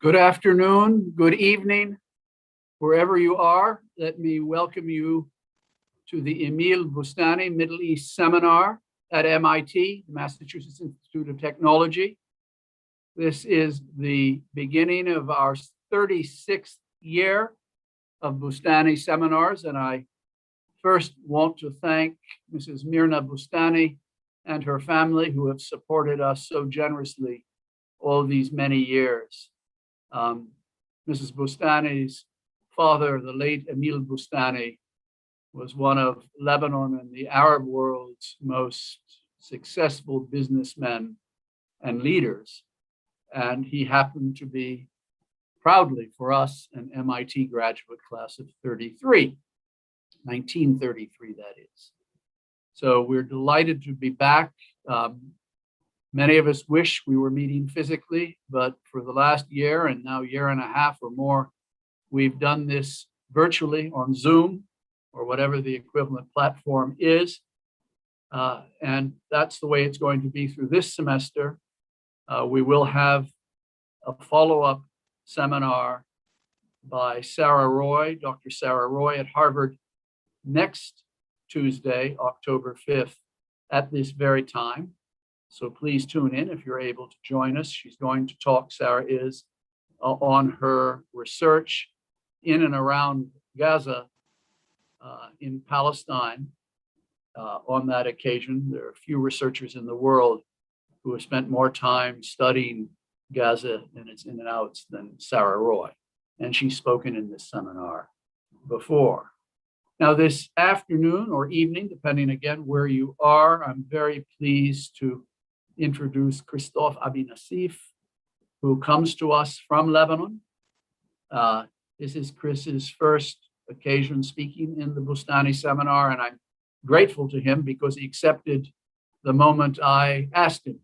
Good afternoon, good evening, wherever you are. Let me welcome you to the Emile Bustani Middle East Seminar at MIT, Massachusetts Institute of Technology. This is the beginning of our 36th year of Bustani seminars, and I first want to thank Mrs. Mirna Bustani and her family who have supported us so generously all these many years. Mrs. Bustani's father, the late Emile Bustani, was one of Lebanon and the Arab world's most successful businessmen and leaders. And he happened to be, proudly for us, an MIT graduate class of 1933, that is. So we're delighted to be back. Many of us wish we were meeting physically, but for the last year and now year and a half or more, We've done this virtually on Zoom or whatever the equivalent platform is. And that's the way it's going to be through this semester. We will have a follow-up seminar by Sarah Roy, Dr. Sarah Roy at Harvard next Tuesday, October 5th at this very time. So please tune in if you're able to join us. She's going to talk, Sarah is, on her research in and around Gaza in Palestine. On that occasion, there are few researchers in the world who have spent more time studying Gaza and its in and outs than Sarah Roy. And she's spoken in this seminar before. Now, this afternoon or evening, depending again where you are, I'm very pleased to introduce Christophe Abi-Nassif, who comes to us from Lebanon. This is Chris's first occasion speaking in the Bustani seminar, and I'm grateful to him because he accepted the moment I asked him.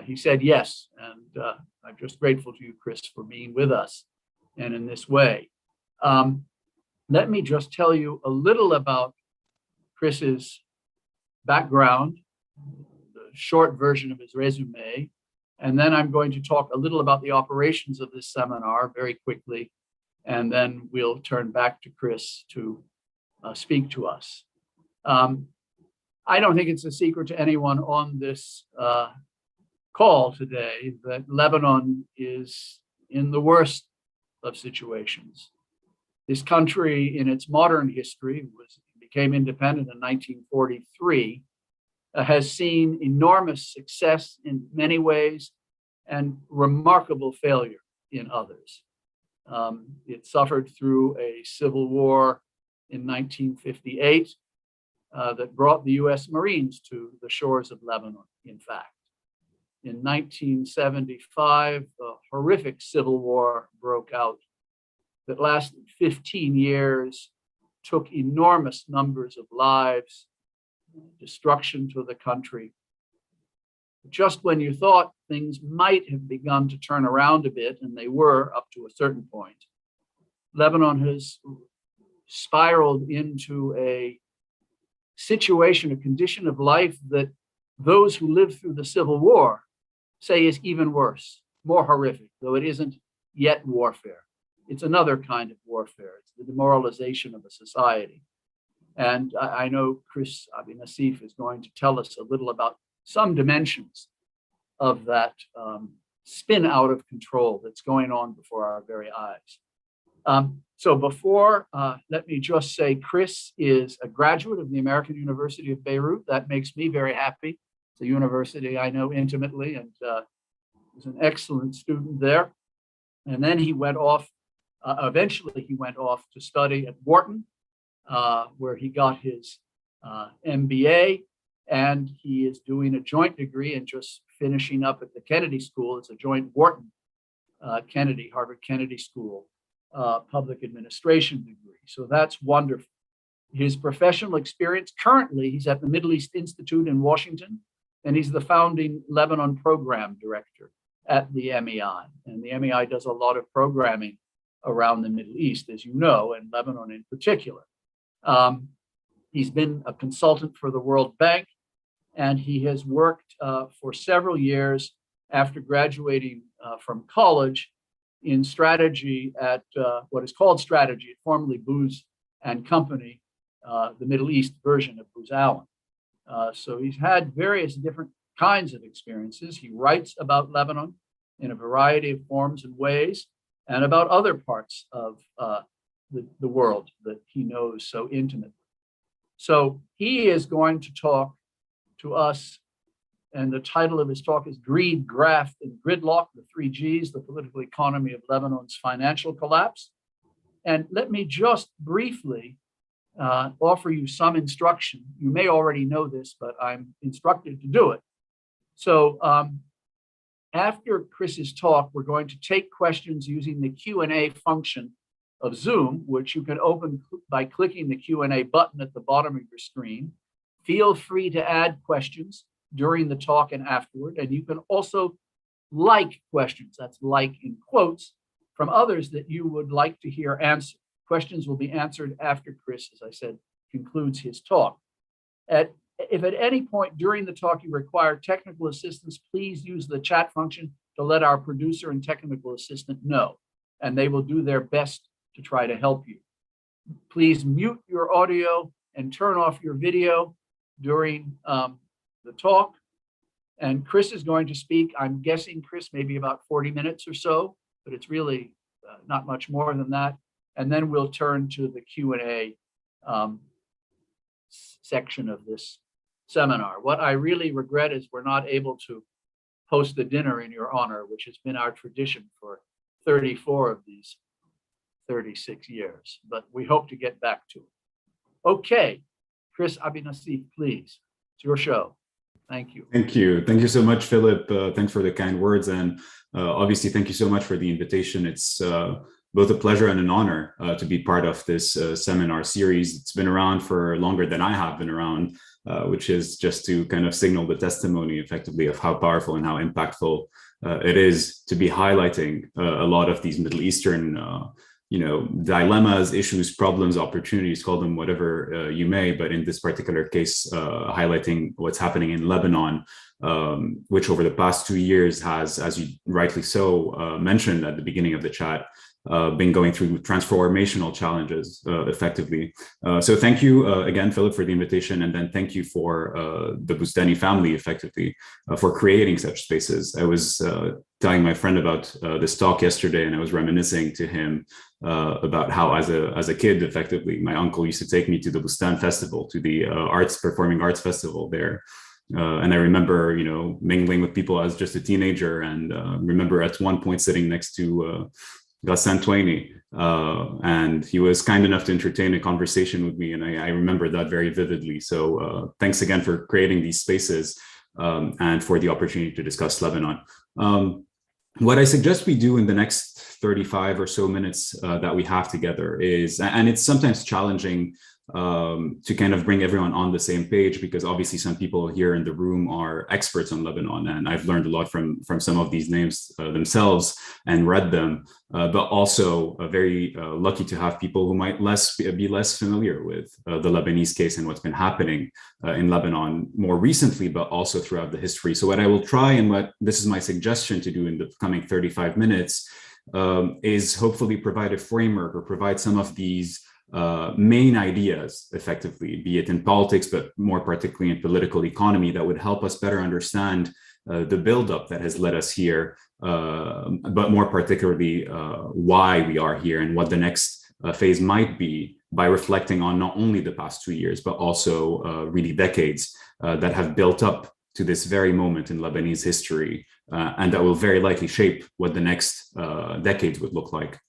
He said yes, and I'm just grateful to you, Chris, for being with us and in this way. Let me just tell you a little about Chris's background, the short version of his resume, and then I'm going to talk a little about the operations of this seminar very quickly, and then we'll turn back to Chris to speak to us. I don't think it's a secret to anyone on this call today that Lebanon is in the worst of situations. This country, in its modern history, became independent in 1943, has seen enormous success in many ways and remarkable failure in others. It suffered through a civil war in 1958 that brought the US Marines to the shores of Lebanon, in fact. In 1975, a horrific civil war broke out that lasted 15 years, took enormous numbers of lives, destruction to the country. Just when you thought things might have begun to turn around a bit, and they were up to a certain point, Lebanon has spiraled into a situation, a condition of life that those who lived through the Civil War say is even worse, more horrific, though it isn't yet warfare. It's another kind of warfare. It's the demoralization of a society. And I know Chris Abi-Nassif is going to tell us a little about some dimensions of that spin out of control that's going on before our very eyes. So before, let me just say, Chris is a graduate of the American University of Beirut. That makes me very happy. It's a university I know intimately, and was an excellent student there. And then he went off, eventually he went off to study at Wharton, where he got his MBA, and he is doing a joint degree and just finishing up at the Kennedy School. It's a joint Wharton Harvard Kennedy School public administration degree. So that's wonderful. His professional experience, currently he's at the Middle East Institute in Washington, and he's the founding Lebanon program director at the MEI. And the MEI does a lot of programming around the Middle East, as you know, and Lebanon in particular. He's been a consultant for the World Bank, and he has worked for several years after graduating from college in strategy at what is called Strategy, formerly Booz and Company, the Middle East version of Booz Allen. So he's had various different kinds of experiences. He writes about Lebanon in a variety of forms and ways, and about other parts of the world that he knows so intimately. So he is going to talk to us, and the title of his talk is Greed, Graft, and Gridlock, the 3 Gs, the political economy of Lebanon's financial collapse. And let me just briefly offer you some instruction. You may already know this, but I'm instructed to do it. So after Chris's talk, we're going to take questions using the Q&A function of Zoom, which you can open by clicking the Q&A button at the bottom of your screen. Feel free to add questions during the talk and afterward. And you can also like questions, that's like in quotes, from others that you would like to hear answered. Questions will be answered after Chris, as I said, concludes his talk. If at any point during the talk you require technical assistance, please use the chat function to let our producer and technical assistant know, and they will do their best to try to help you. Please mute your audio and turn off your video during the talk. And Chris is going to speak, I'm guessing, Chris, maybe about 40 minutes or so, but it's really not much more than that. And then we'll turn to the Q&A section of this seminar. What I really regret is we're not able to host a dinner in your honor, which has been our tradition for 34 of these 36 years, but we hope to get back to it. Okay, Chris Abi-Nassif, please, it's your show. Thank you. Thank you. Thank you so much, Philip. Thanks for the kind words. And obviously, thank you so much for the invitation. It's both a pleasure and an honor to be part of this seminar series. It's been around for longer than I have been around, which is just to kind of signal the testimony effectively of how powerful and how impactful it is to be highlighting a lot of these Middle Eastern dilemmas, issues, problems, opportunities, call them whatever you may, but in this particular case, highlighting what's happening in Lebanon, which over the past 2 years has, as you rightly so mentioned at the beginning of the chat, been going through transformational challenges effectively. So thank you again, Philip, for the invitation. And then thank you for the Bustani family effectively for creating such spaces. I was telling my friend about this talk yesterday, and I was reminiscing to him about how as a kid, effectively, my uncle used to take me to the Bustani festival, to the performing arts festival there. And I remember, mingling with people as just a teenager, and remember at one point sitting next to Ghassan Twaini, and he was kind enough to entertain a conversation with me, and I remember that very vividly. So thanks again for creating these spaces and for the opportunity to discuss Lebanon. What I suggest we do in the next 35 or so minutes that we have together is, and it's sometimes challenging to kind of bring everyone on the same page, because obviously some people here in the room are experts on Lebanon, and I've learned a lot from some of these names themselves and read them, but also very lucky to have people who might be less familiar with the Lebanese case and what's been happening in Lebanon more recently, but also throughout the history. So what I will try, and what this is my suggestion to do in the coming 35 minutes, is hopefully provide a framework or provide some of these main ideas, effectively, be it in politics, but more particularly in political economy, that would help us better understand the buildup that has led us here, but more particularly why we are here and what the next phase might be, by reflecting on not only the past 2 years, but also really decades that have built up to this very moment in Lebanese history, and that will very likely shape what the next decades would look like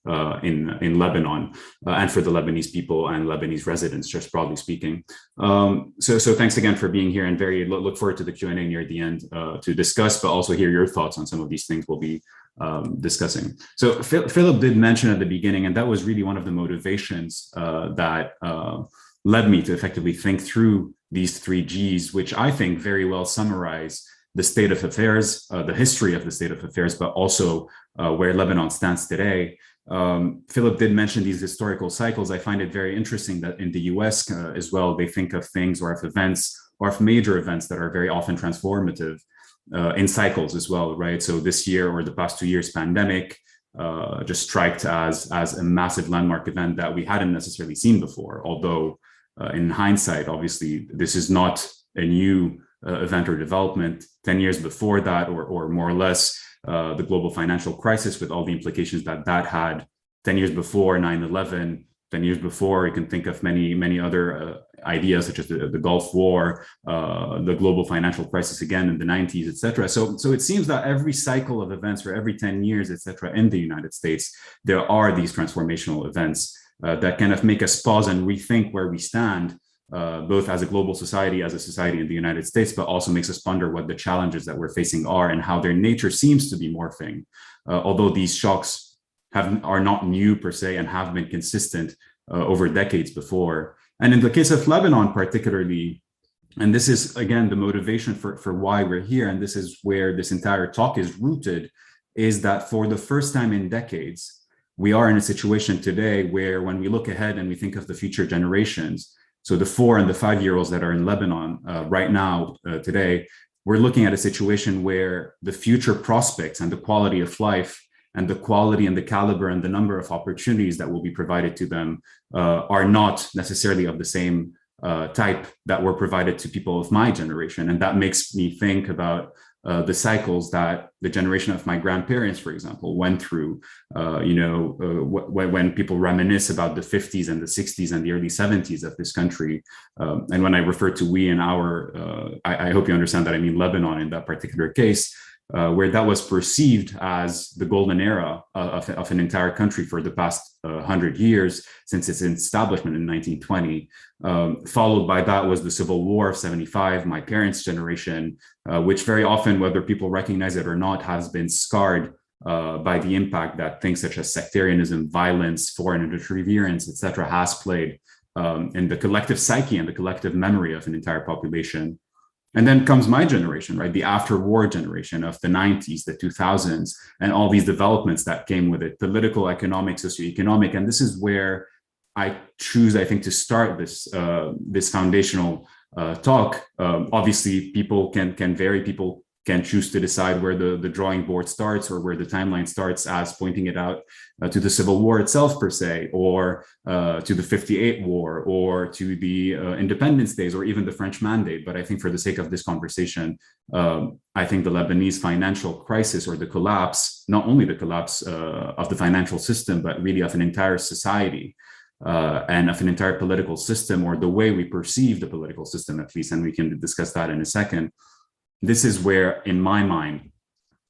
in Lebanon, and for the Lebanese people and Lebanese residents, just broadly speaking. So thanks again for being here, and very look forward to the Q&A near the end to discuss, but also hear your thoughts on some of these things we'll be discussing. So Philip did mention at the beginning, and that was really one of the motivations that led me to effectively think through these 3 Gs, which I think very well summarize the state of affairs, the history of the state of affairs, but also where Lebanon stands today. Philip did mention these historical cycles. I find it very interesting that in the US as well, they think of things or of events or of major events that are very often transformative in cycles as well, right? So this year or the past 2 years, pandemic just striked as a massive landmark event that we hadn't necessarily seen before, although in hindsight, obviously, this is not a new event or development. 10 years before that, or more or less, the global financial crisis with all the implications that had, 10 years before 9/11, 10 years before, you can think of many other ideas such as the Gulf War, the global financial crisis again in the 90s, et cetera. So it seems that every cycle of events, or every 10 years, et cetera, in the United States, there are these transformational events that kind of make us pause and rethink where we stand, both as a global society, as a society in the United States, but also makes us ponder what the challenges that we're facing are and how their nature seems to be morphing. Although these shocks are not new per se and have been consistent over decades before. And in the case of Lebanon particularly, and this is, again, the motivation for why we're here, and this is where this entire talk is rooted, is that for the first time in decades, we are in a situation today where when we look ahead and we think of the future generations, so the 4 and the 5-year-olds that are in Lebanon right now, today, we're looking at a situation where the future prospects and the quality of life and the quality and the caliber and the number of opportunities that will be provided to them are not necessarily of the same type that were provided to people of my generation. And that makes me think about the cycles that the generation of my grandparents, for example, went through, when people reminisce about the 50s and the 60s and the early 70s of this country. And when I refer to we and our, I hope you understand that I mean Lebanon in that particular case, where that was perceived as the golden era of an entire country for the past 100 years since its establishment in 1920. Followed by that was the Civil War of 75, my parents' generation, which very often, whether people recognize it or not, has been scarred by the impact that things such as sectarianism, violence, foreign interference, etc., has played in the collective psyche and the collective memory of an entire population. And then comes my generation, right? The after-war generation of the 90s, the 2000s, and all these developments that came with it, political, economic, socioeconomic. And this is where I choose, I think, to start this foundational talk. Obviously, people can vary. People can choose to decide where the drawing board starts or where the timeline starts, as pointing it out to the Civil War itself, per se, or to the 58 war, or to the independence days, or even the French Mandate. But I think for the sake of this conversation, I think the Lebanese financial crisis, or the collapse, not only the collapse of the financial system, but really of an entire society, and of an entire political system, or the way we perceive the political system, at least, and we can discuss that in a second. This is where, in my mind,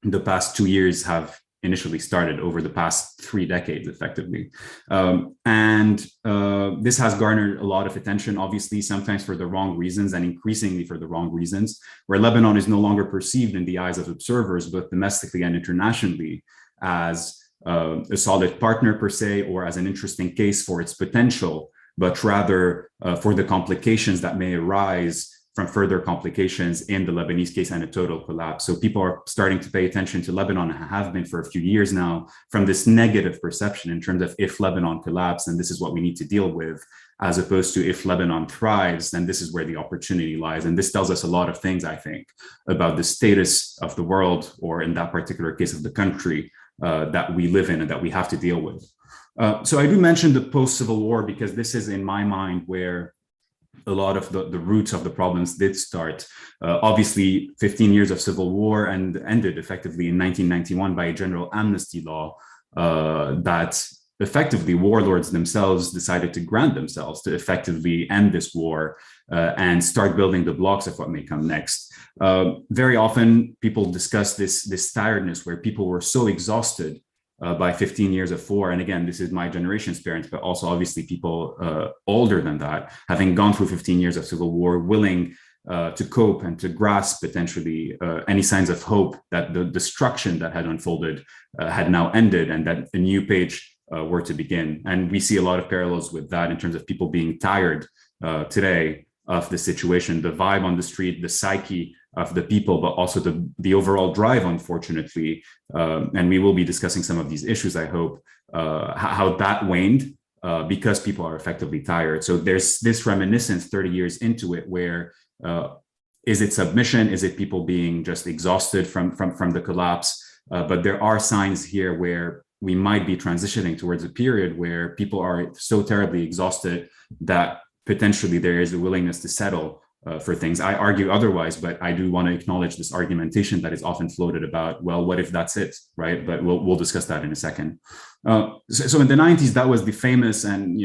the past 2 years have initially started, over the past 3 decades, effectively. This has garnered a lot of attention, obviously, sometimes for the wrong reasons, and increasingly for the wrong reasons, where Lebanon is no longer perceived in the eyes of observers, both domestically and internationally, as a solid partner, per se, or as an interesting case for its potential, but rather for the complications that may arise from further complications in the Lebanese case and a total collapse. So people are starting to pay attention to Lebanon, and have been for a few years now, from this negative perception in terms of if Lebanon collapses, then this is what we need to deal with, as opposed to if Lebanon thrives, then this is where the opportunity lies. And this tells us a lot of things, I think, about the status of the world, or in that particular case of the country that we live in and that we have to deal with. So I do mention the post-Civil War because this is, in my mind, where a lot of the roots of the problems did start. Obviously, 15 years of civil war, and ended effectively in 1991 by a general amnesty law that effectively warlords themselves decided to grant themselves to effectively end this war and start building the blocks of what may come next. Very often people discuss this tiredness, where people were so exhausted by 15 years of war. And again, this is my generation's parents, but also obviously people older than that, having gone through 15 years of civil war, willing to cope and to grasp potentially any signs of hope that the destruction that had unfolded had now ended, and that a new page were to begin. And we see a lot of parallels with that in terms of people being tired today of the situation, the vibe on the street, the psyche of the people, but also the overall drive, unfortunately. And we will be discussing some of these issues, I hope, how that waned because people are effectively tired. So there's this reminiscence 30 years into it, where is it submission? Is it people being just exhausted from the collapse? But there are signs here where we might be transitioning towards a period where people are so terribly exhausted that potentially there is a willingness to settle for things. I argue otherwise, but I do want to acknowledge this argumentation that is often floated about, well, what if that's it, right? But we'll discuss that in a second. So in the 90s, that was the famous, and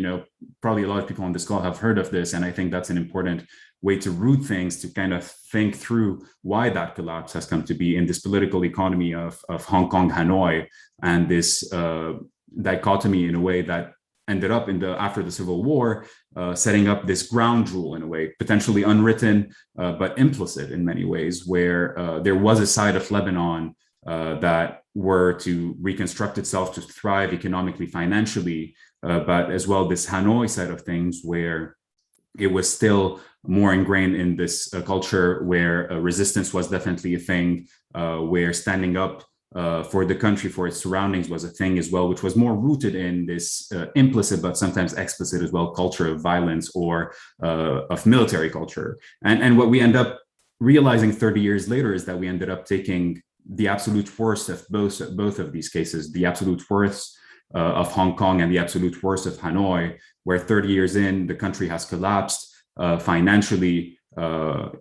probably a lot of people on this call have heard of this, and I think that's an important way to root things, to kind of think through why that collapse has come to be in this political economy of Hong Kong, Hanoi, and this dichotomy in a way that ended up after the Civil War, setting up this ground rule in a way, potentially unwritten, but implicit in many ways, where there was a side of Lebanon that were to reconstruct itself to thrive economically, financially, but as well this Hanoi side of things, where it was still more ingrained in this culture, where resistance was definitely a thing, where standing up for the country, for its surroundings was a thing as well, which was more rooted in this implicit but sometimes explicit as well culture of violence or of military culture. And what we end up realizing 30 years later is that we ended up taking the absolute worst of both of these cases, the absolute worst of Hong Kong and the absolute worst of Hanoi, where 30 years in, the country has collapsed financially,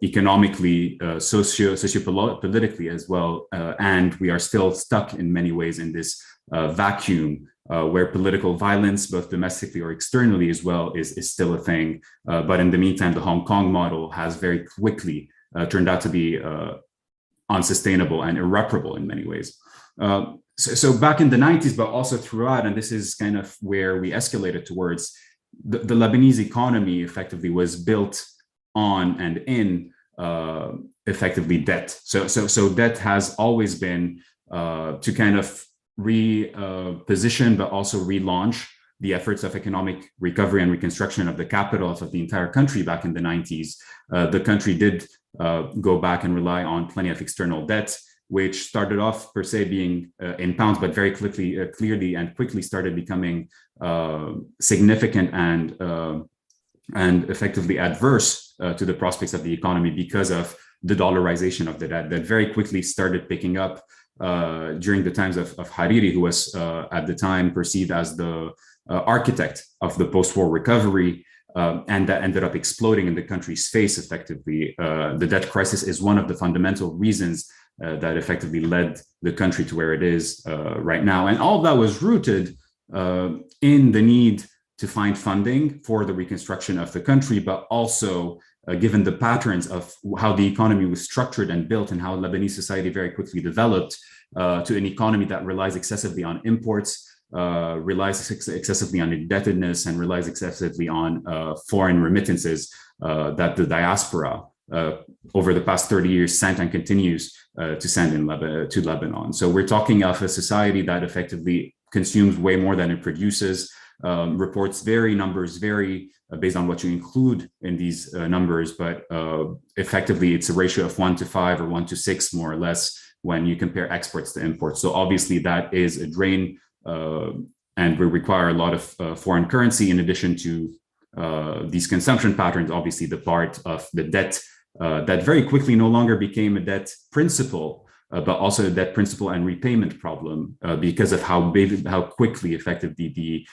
economically, sociopolitically as well. And we are still stuck in many ways in this vacuum where political violence, both domestically or externally as well, is still a thing. But in the meantime, the Hong Kong model has very quickly turned out to be unsustainable and irreparable in many ways. So back in the 90s, but also throughout, and this is kind of where we escalated towards, the Lebanese economy effectively was built on and in effectively debt. So debt has always been to kind of reposition, but also relaunch the efforts of economic recovery and reconstruction of the capital of the entire country back in the 90s. The country did go back and rely on plenty of external debt, which started off per se being in pounds, but very clearly and quickly started becoming significant and effectively adverse to the prospects of the economy because of the dollarization of the debt that very quickly started picking up during the times of Hariri, who was at the time perceived as the architect of the post-war recovery, and that ended up exploding in the country's face effectively. The debt crisis is one of the fundamental reasons that effectively led the country to where it is right now. And all of that was rooted in the need to find funding for the reconstruction of the country, but also given the patterns of how the economy was structured and built and how Lebanese society very quickly developed to an economy that relies excessively on imports, relies excessively on indebtedness, and relies excessively on foreign remittances that the diaspora over the past 30 years sent and continues to send to Lebanon. So we're talking of a society that effectively consumes way more than it produces. Reports numbers vary based on what you include in these numbers, but effectively it's a ratio of 1 to 5 or 1 to 6 more or less when you compare exports to imports. So obviously that is a drain and will require a lot of foreign currency in addition to these consumption patterns, obviously the part of the debt that very quickly no longer became a debt principle, but also a debt principle and repayment problem because of how quickly effectively the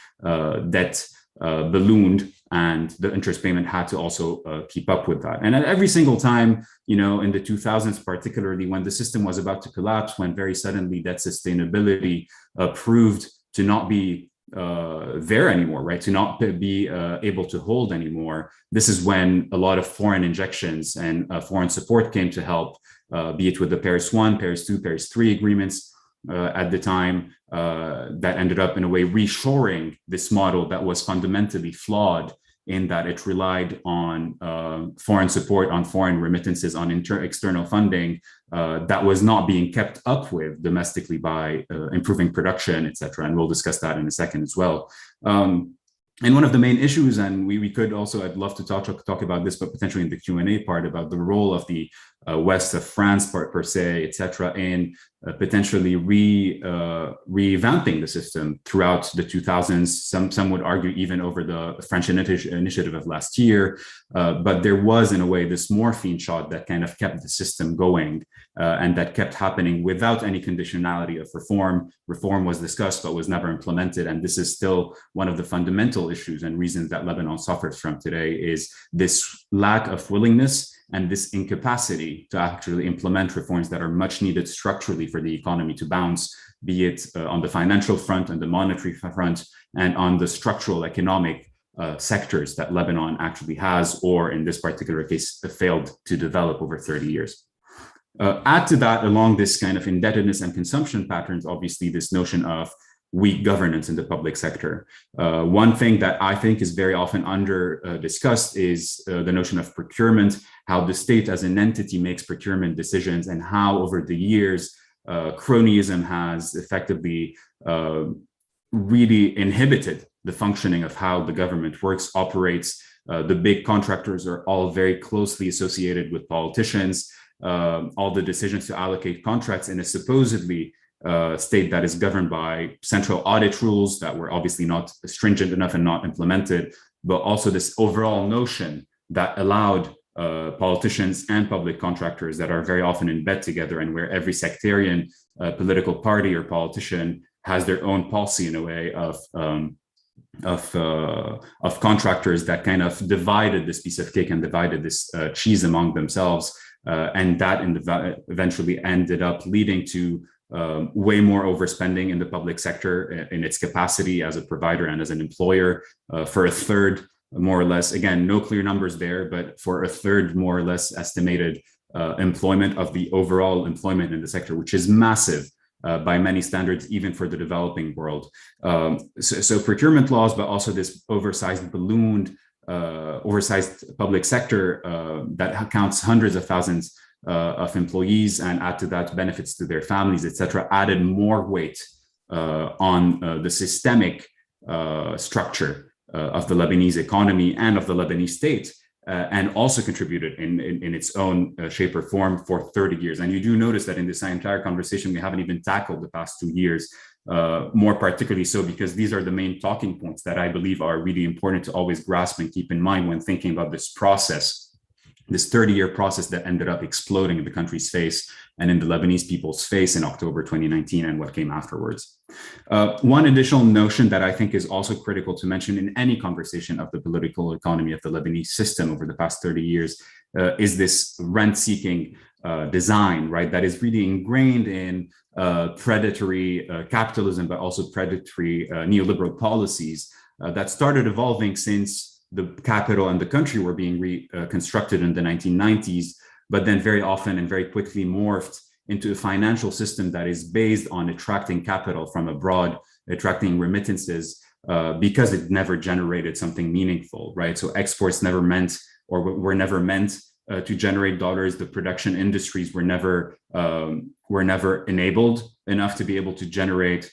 debt ballooned, and the interest payment had to also keep up with that. And at every single time, in the 2000s, particularly when the system was about to collapse, when very suddenly debt sustainability proved to not be there anymore, right? To not be able to hold anymore. This is when a lot of foreign injections and foreign support came to help, be it with the Paris 1, Paris 2, Paris 3 agreements at the time that ended up in a way reshoring this model that was fundamentally flawed in that it relied on foreign support, on foreign remittances, on external funding that was not being kept up with domestically by improving production, et cetera. And we'll discuss that in a second as well. And one of the main issues, and we could also, I'd love to talk about this, but potentially in the Q&A part, about the role of the West of France part per se, et cetera, in potentially revamping the system throughout the 2000s. Some would argue even over the French initiative of last year, but there was in a way this morphine shot that kind of kept the system going and that kept happening without any conditionality of reform. Reform was discussed, but was never implemented. And this is still one of the fundamental issues and reasons that Lebanon suffers from today, is this lack of willingness and this incapacity to actually implement reforms that are much needed structurally for the economy to bounce, be it on the financial front, on the monetary front, and on the structural economic sectors that Lebanon actually has, or in this particular case, failed to develop over 30 years. Add to that, along this kind of indebtedness and consumption patterns, obviously this notion of weak governance in the public sector. One thing that I think is very often under discussed is the notion of procurement, how the state as an entity makes procurement decisions, and how over the years cronyism has effectively really inhibited the functioning of how the government works, operates. The big contractors are all very closely associated with politicians. All the decisions to allocate contracts in a supposedly state that is governed by central audit rules that were obviously not stringent enough and not implemented, but also this overall notion that allowed politicians and public contractors that are very often in bed together, and where every sectarian political party or politician has their own policy in a way of contractors that kind of divided this piece of cake and divided this cheese among themselves, and that eventually ended up leading to way more overspending in the public sector in its capacity as a provider and as an employer for a third, more or less, again, no clear numbers there, but for a third, more or less, estimated employment of the overall employment in the sector, which is massive by many standards, even for the developing world. So procurement laws, but also this oversized public sector that counts hundreds of thousands of employees, and add to that benefits to their families, etc., added more weight on the systemic structure of the Lebanese economy and of the Lebanese state, and also contributed in its own shape or form for 30 years. And you do notice that in this entire conversation, we haven't even tackled the past 2 years, more particularly so because these are the main talking points that I believe are really important to always grasp and keep in mind when thinking about this process, this 30-year process that ended up exploding in the country's face and in the Lebanese people's face in October 2019 and what came afterwards. One additional notion that I think is also critical to mention in any conversation of the political economy of the Lebanese system over the past 30 years is this rent-seeking design, right? That is really ingrained in predatory capitalism, but also predatory neoliberal policies that started evolving since the capital and the country were being reconstructed in the 1990s, but then very often and very quickly morphed into a financial system that is based on attracting capital from abroad, attracting remittances, because it never generated something meaningful, right? So exports never meant, or were never meant to generate dollars. The production industries were never enabled enough to be able to generate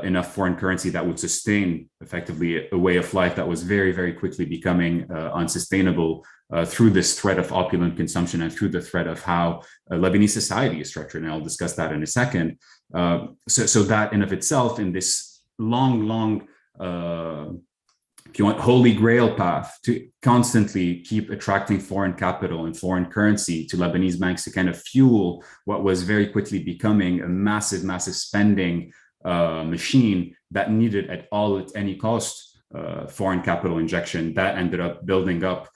enough foreign currency that would sustain effectively a way of life that was very, very quickly becoming unsustainable through this threat of opulent consumption and through the threat of how Lebanese society is structured. And I'll discuss that in a second. So that in of itself, in this long, if you want, holy grail path to constantly keep attracting foreign capital and foreign currency to Lebanese banks to kind of fuel what was very quickly becoming a massive spending machine that needed at any cost foreign capital injection, that ended up building up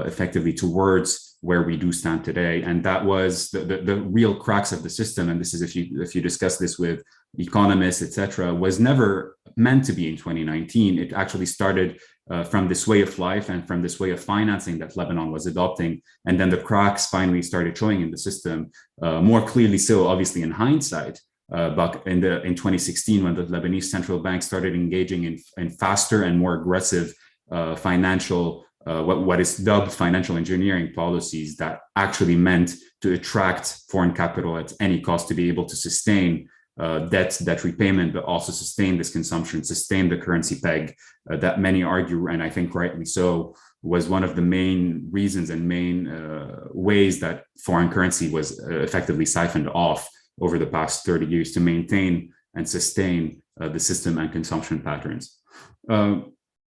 effectively towards where we do stand today. And that was the real cracks of the system. And this is, if you discuss this with economists, etc., was never meant to be in 2019. It actually started from this way of life and from this way of financing that Lebanon was adopting. And then the cracks finally started showing in the system, more clearly so, obviously, in hindsight. But in 2016, when the Lebanese central bank started engaging in faster and more aggressive financial, what is dubbed financial engineering policies that actually meant to attract foreign capital at any cost to be able to sustain debt repayment, but also sustain this consumption, sustain the currency peg that many argue, and I think rightly so, was one of the main reasons and main ways that foreign currency was effectively siphoned off over the past 30 years to maintain and sustain the system and consumption patterns.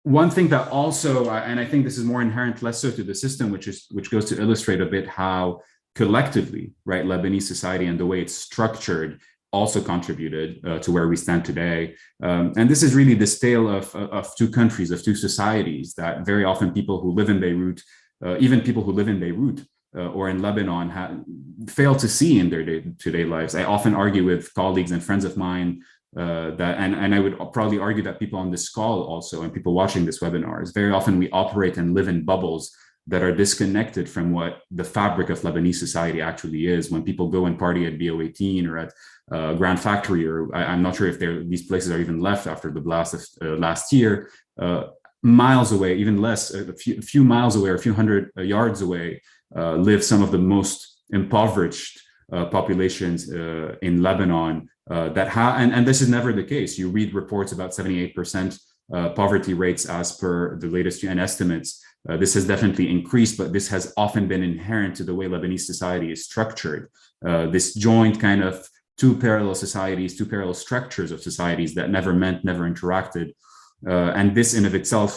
One thing that also, and I think this is more inherent, less so to the system, which goes to illustrate a bit how collectively, right, Lebanese society and the way it's structured also contributed to where we stand today. And this is really this tale of two countries, of two societies, that very often people who live in Beirut, even people who live in Beirut, or in Lebanon fail to see in their day-to-day lives. I often argue with colleagues and friends of mine that, and I would probably argue that people on this call also, and people watching this webinar, is very often we operate and live in bubbles that are disconnected from what the fabric of Lebanese society actually is. When people go and party at BO18 or at Grand Factory, or I'm not sure if these places are even left after the blast of last year, miles away, even less, a few miles away or a few hundred yards away, live some of the most impoverished populations in Lebanon and this is never the case. You read reports about 78% poverty rates as per the latest UN estimates. This has definitely increased, but this has often been inherent to the way Lebanese society is structured. This joint kind of two parallel societies, two parallel structures of societies that never met, never interacted. And this in of itself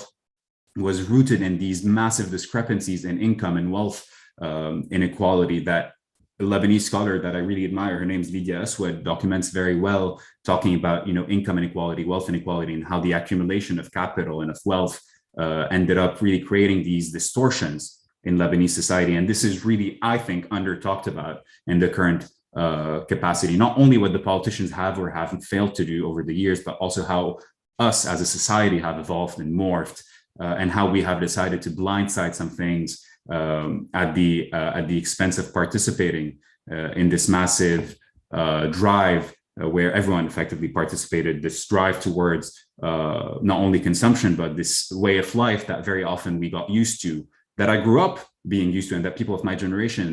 was rooted in these massive discrepancies in income and wealth inequality that a Lebanese scholar that I really admire, her name is Lydia Aswad, documents very well, talking about income inequality, wealth inequality, and how the accumulation of capital and of wealth ended up really creating these distortions in Lebanese society. And this is really, I think, under talked about in the current capacity, not only what the politicians have or haven't failed to do over the years, but also how us as a society have evolved and morphed, and how we have decided to blindside some things at the expense of participating in this massive drive where everyone effectively participated, this drive towards not only consumption, but this way of life that very often we got used to, that I grew up being used to, and that people of my generation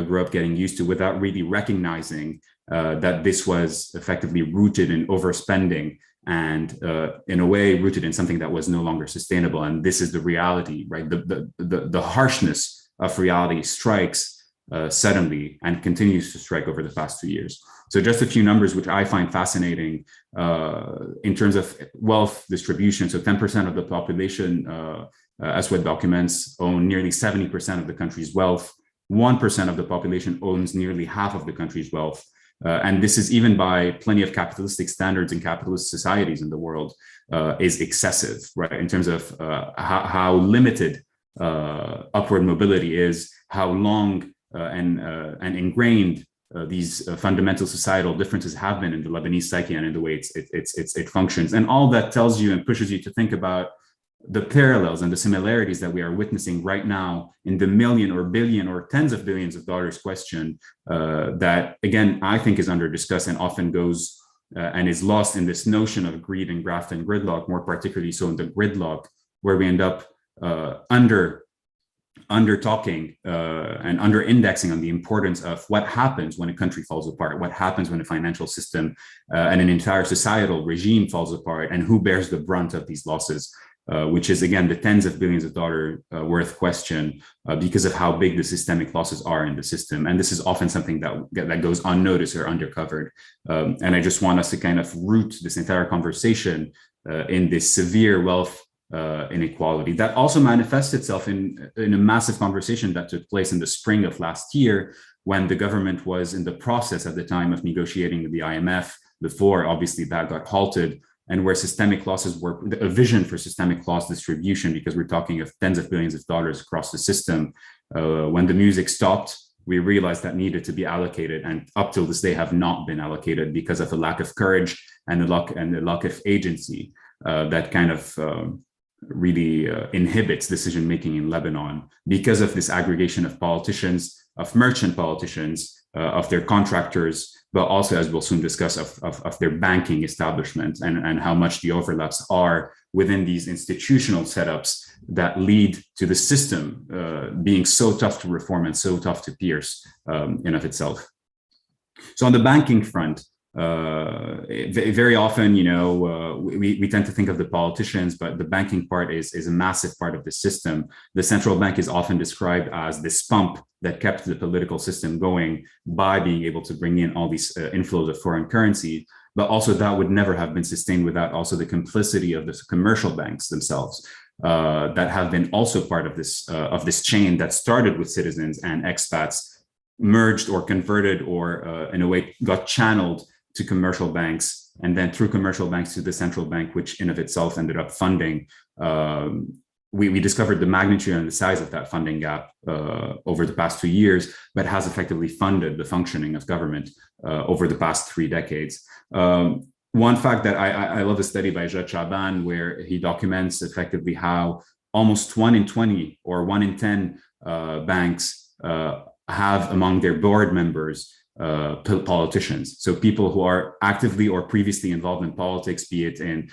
grew up getting used to, without really recognizing that this was effectively rooted in overspending and in a way rooted in something that was no longer sustainable. And this is the reality, right? The harshness of reality strikes suddenly and continues to strike over the past 2 years. So just a few numbers which I find fascinating in terms of wealth distribution. So 10% of the population, as what documents, own nearly 70% of the country's wealth. 1% of the population owns nearly half of the country's wealth. And this is, even by plenty of capitalistic standards in capitalist societies in the world, is excessive, right? In terms of how limited upward mobility is, how long and ingrained these fundamental societal differences have been in the Lebanese psyche and in the way it functions. And all that tells you and pushes you to think about the parallels and the similarities that we are witnessing right now in the million or billion or tens of billions of dollars question that, again, I think is under discussed and often goes and is lost in this notion of greed and graft and gridlock, more particularly so in the gridlock, where we end up under talking and under indexing on the importance of what happens when a country falls apart, what happens when a financial system and an entire societal regime falls apart, and who bears the brunt of these losses. Which is, again, the tens of billions of dollars worth question because of how big the systemic losses are in the system. And this is often something that goes unnoticed or undercovered. And I just want us to kind of root this entire conversation in this severe wealth inequality that also manifests itself in a massive conversation that took place in the spring of last year, when the government was in the process at the time of negotiating with the IMF, before obviously that got halted, and where systemic losses were a vision for systemic loss distribution, because we're talking of tens of billions of dollars across the system. When the music stopped, we realized that needed to be allocated, and up till this day have not been allocated because of a lack of courage and the lack of agency that kind of really inhibits decision making in Lebanon, because of this aggregation of politicians, of merchant politicians, of their contractors, but also, as we'll soon discuss, of their banking establishment, and how much the overlaps are within these institutional setups that lead to the system being so tough to reform and so tough to pierce in of itself. So on the banking front, very often, we tend to think of the politicians, but the banking part is a massive part of the system. The central bank is often described as this pump that kept the political system going by being able to bring in all these inflows of foreign currency. But also that would never have been sustained without also the complicity of the commercial banks themselves that have been also part of this chain that started with citizens and expats, merged or converted or in a way got channeled to commercial banks, and then through commercial banks to the central bank, which in of itself ended up funding. We discovered the magnitude and the size of that funding gap over the past 2 years, but has effectively funded the functioning of government over the past 3 decades. One fact that I love a study by Jad Chaban, where he documents effectively how almost 1 in 20 or 1 in 10 banks have among their board members politicians. So people who are actively or previously involved in politics, be it in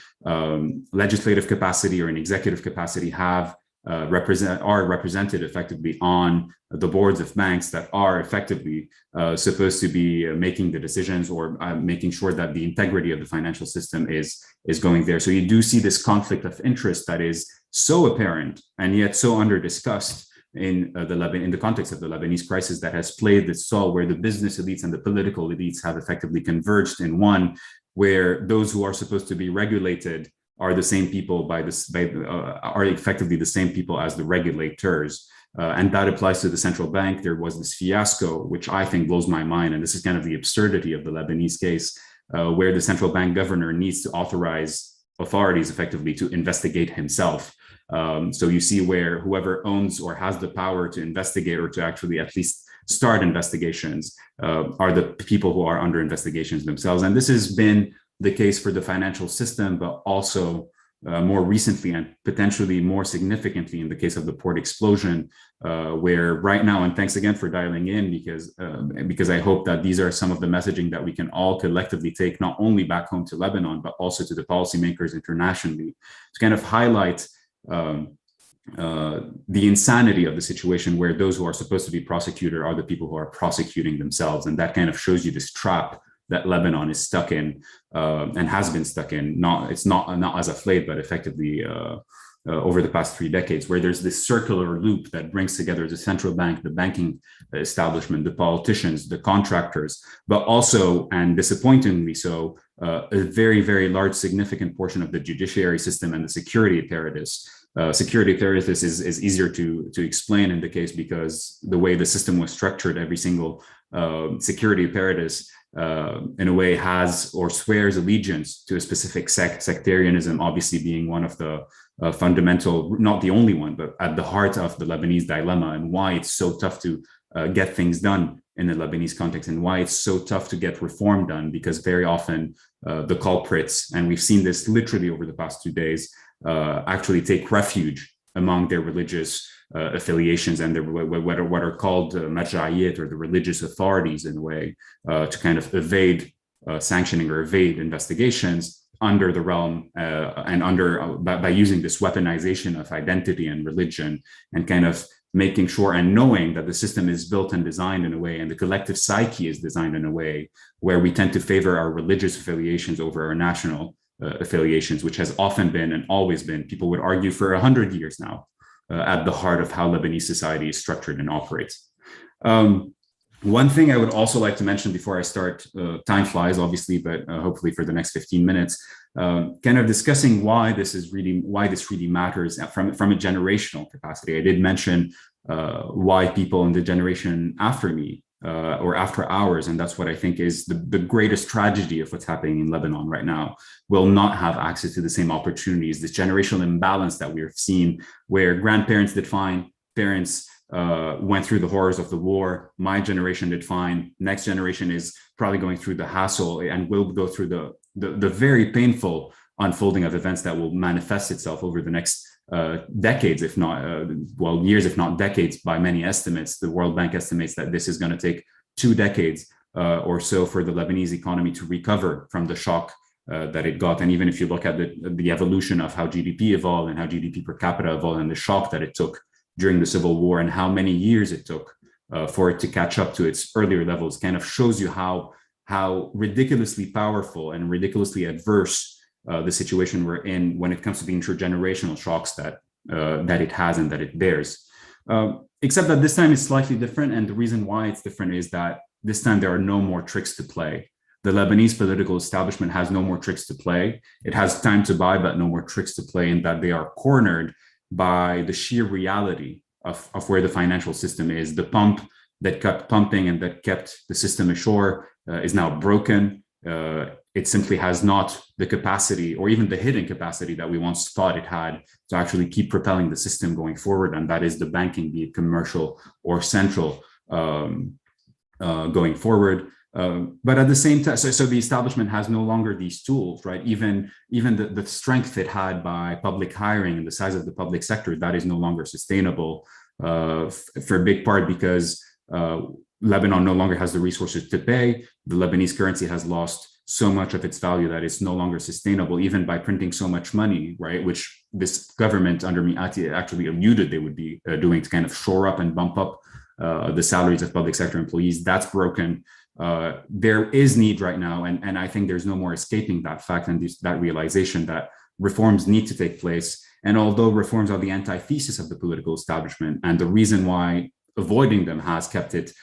legislative capacity or in executive capacity, are represented effectively on the boards of banks that are effectively supposed to be making the decisions or making sure that the integrity of the financial system is going there. So you do see this conflict of interest that is so apparent and yet so under discussed in in the context of the Lebanese crisis that has played this role, where the business elites and the political elites have effectively converged in one, where those who are supposed to be regulated are the same people are effectively the same people as the regulators. And that applies to the central bank. There was this fiasco, which I think blows my mind. And this is kind of the absurdity of the Lebanese case, where the central bank governor needs to authorize authorities effectively to investigate himself. So you see where whoever owns or has the power to investigate, or to actually at least start investigations, are the people who are under investigations themselves. And this has been the case for the financial system, but also more recently and potentially more significantly in the case of the port explosion, where right now, and thanks again for dialing in, because I hope that these are some of the messaging that we can all collectively take, not only back home to Lebanon, but also to the policymakers internationally, to kind of highlight the insanity of the situation, where those who are supposed to be prosecuted are the people who are prosecuting themselves. And that kind of shows you this trap that Lebanon is stuck in, and has been stuck in. It's not as of late, but effectively over the past 3 decades, where there's this circular loop that brings together the central bank, the banking establishment, the politicians, the contractors, but also, and disappointingly so, a very, very large, significant portion of the judiciary system and the security apparatus. Security apparatus is easier to explain in the case, because the way the system was structured, every single security apparatus in a way has or swears allegiance to a specific sectarianism, obviously being one of the fundamental, not the only one, but at the heart of the Lebanese dilemma, and why it's so tough to get things done in the Lebanese context, and why it's so tough to get reform done, because very often the culprits, and we've seen this literally over the past 2 days, actually take refuge among their religious affiliations and what are called marja'iyat, or the religious authorities, in a way, to kind of evade sanctioning or evade investigations under the realm and by using this weaponization of identity and religion, and kind of making sure and knowing that the system is built and designed in a way, and the collective psyche is designed in a way, where we tend to favor our religious affiliations over our national affiliations, which has often been and always been, people would argue, for 100 years now, at the heart of how Lebanese society is structured and operates. One thing I would also like to mention before I start, time flies obviously, but hopefully for the next 15 minutes, kind of discussing why this really matters from a generational capacity. I did mention why people in the generation after me, or after ours, and that's what I think is the greatest tragedy of what's happening in Lebanon right now, will not have access to the same opportunities. This generational imbalance that we've seen, where grandparents did fine, parents went through the horrors of the war, my generation did fine, next generation is probably going through the hassle and will go through the very painful unfolding of events that will manifest itself over the next decades, if not, years, if not decades, by many estimates. The World Bank estimates that this is going to take 2 decades or so for the Lebanese economy to recover from the shock that it got. And even if you look at the evolution of how GDP evolved and how GDP per capita evolved, and the shock that it took during the Civil War, and how many years it took for it to catch up to its earlier levels, kind of shows you how ridiculously powerful and ridiculously adverse the situation we're in when it comes to the intergenerational shocks that it has and that it bears. Except that this time is slightly different, and the reason why it's different is that this time there are no more tricks to play. The Lebanese political establishment has no more tricks to play. It has time to buy, but no more tricks to play, in that they are cornered by the sheer reality of where the financial system is. The pump that kept pumping and that kept the system ashore is now broken. It simply has not the capacity, or even the hidden capacity, that we once thought it had to actually keep propelling the system going forward. And that is the banking, be it commercial or central, going forward. But at the same time, so the establishment has no longer these tools, right? Even the strength it had by public hiring and the size of the public sector, that is no longer sustainable, for a big part because Lebanon no longer has the resources to pay. The Lebanese currency has lost so much of its value that it's no longer sustainable, even by printing so much money, right? Which this government under Miati actually alluded they would be doing to kind of shore up and bump up the salaries of public sector employees. That's broken. There is need right now, and I think there's no more escaping that fact and that realization that reforms need to take place And although reforms are the antithesis of the political establishment, and the reason why avoiding them has kept it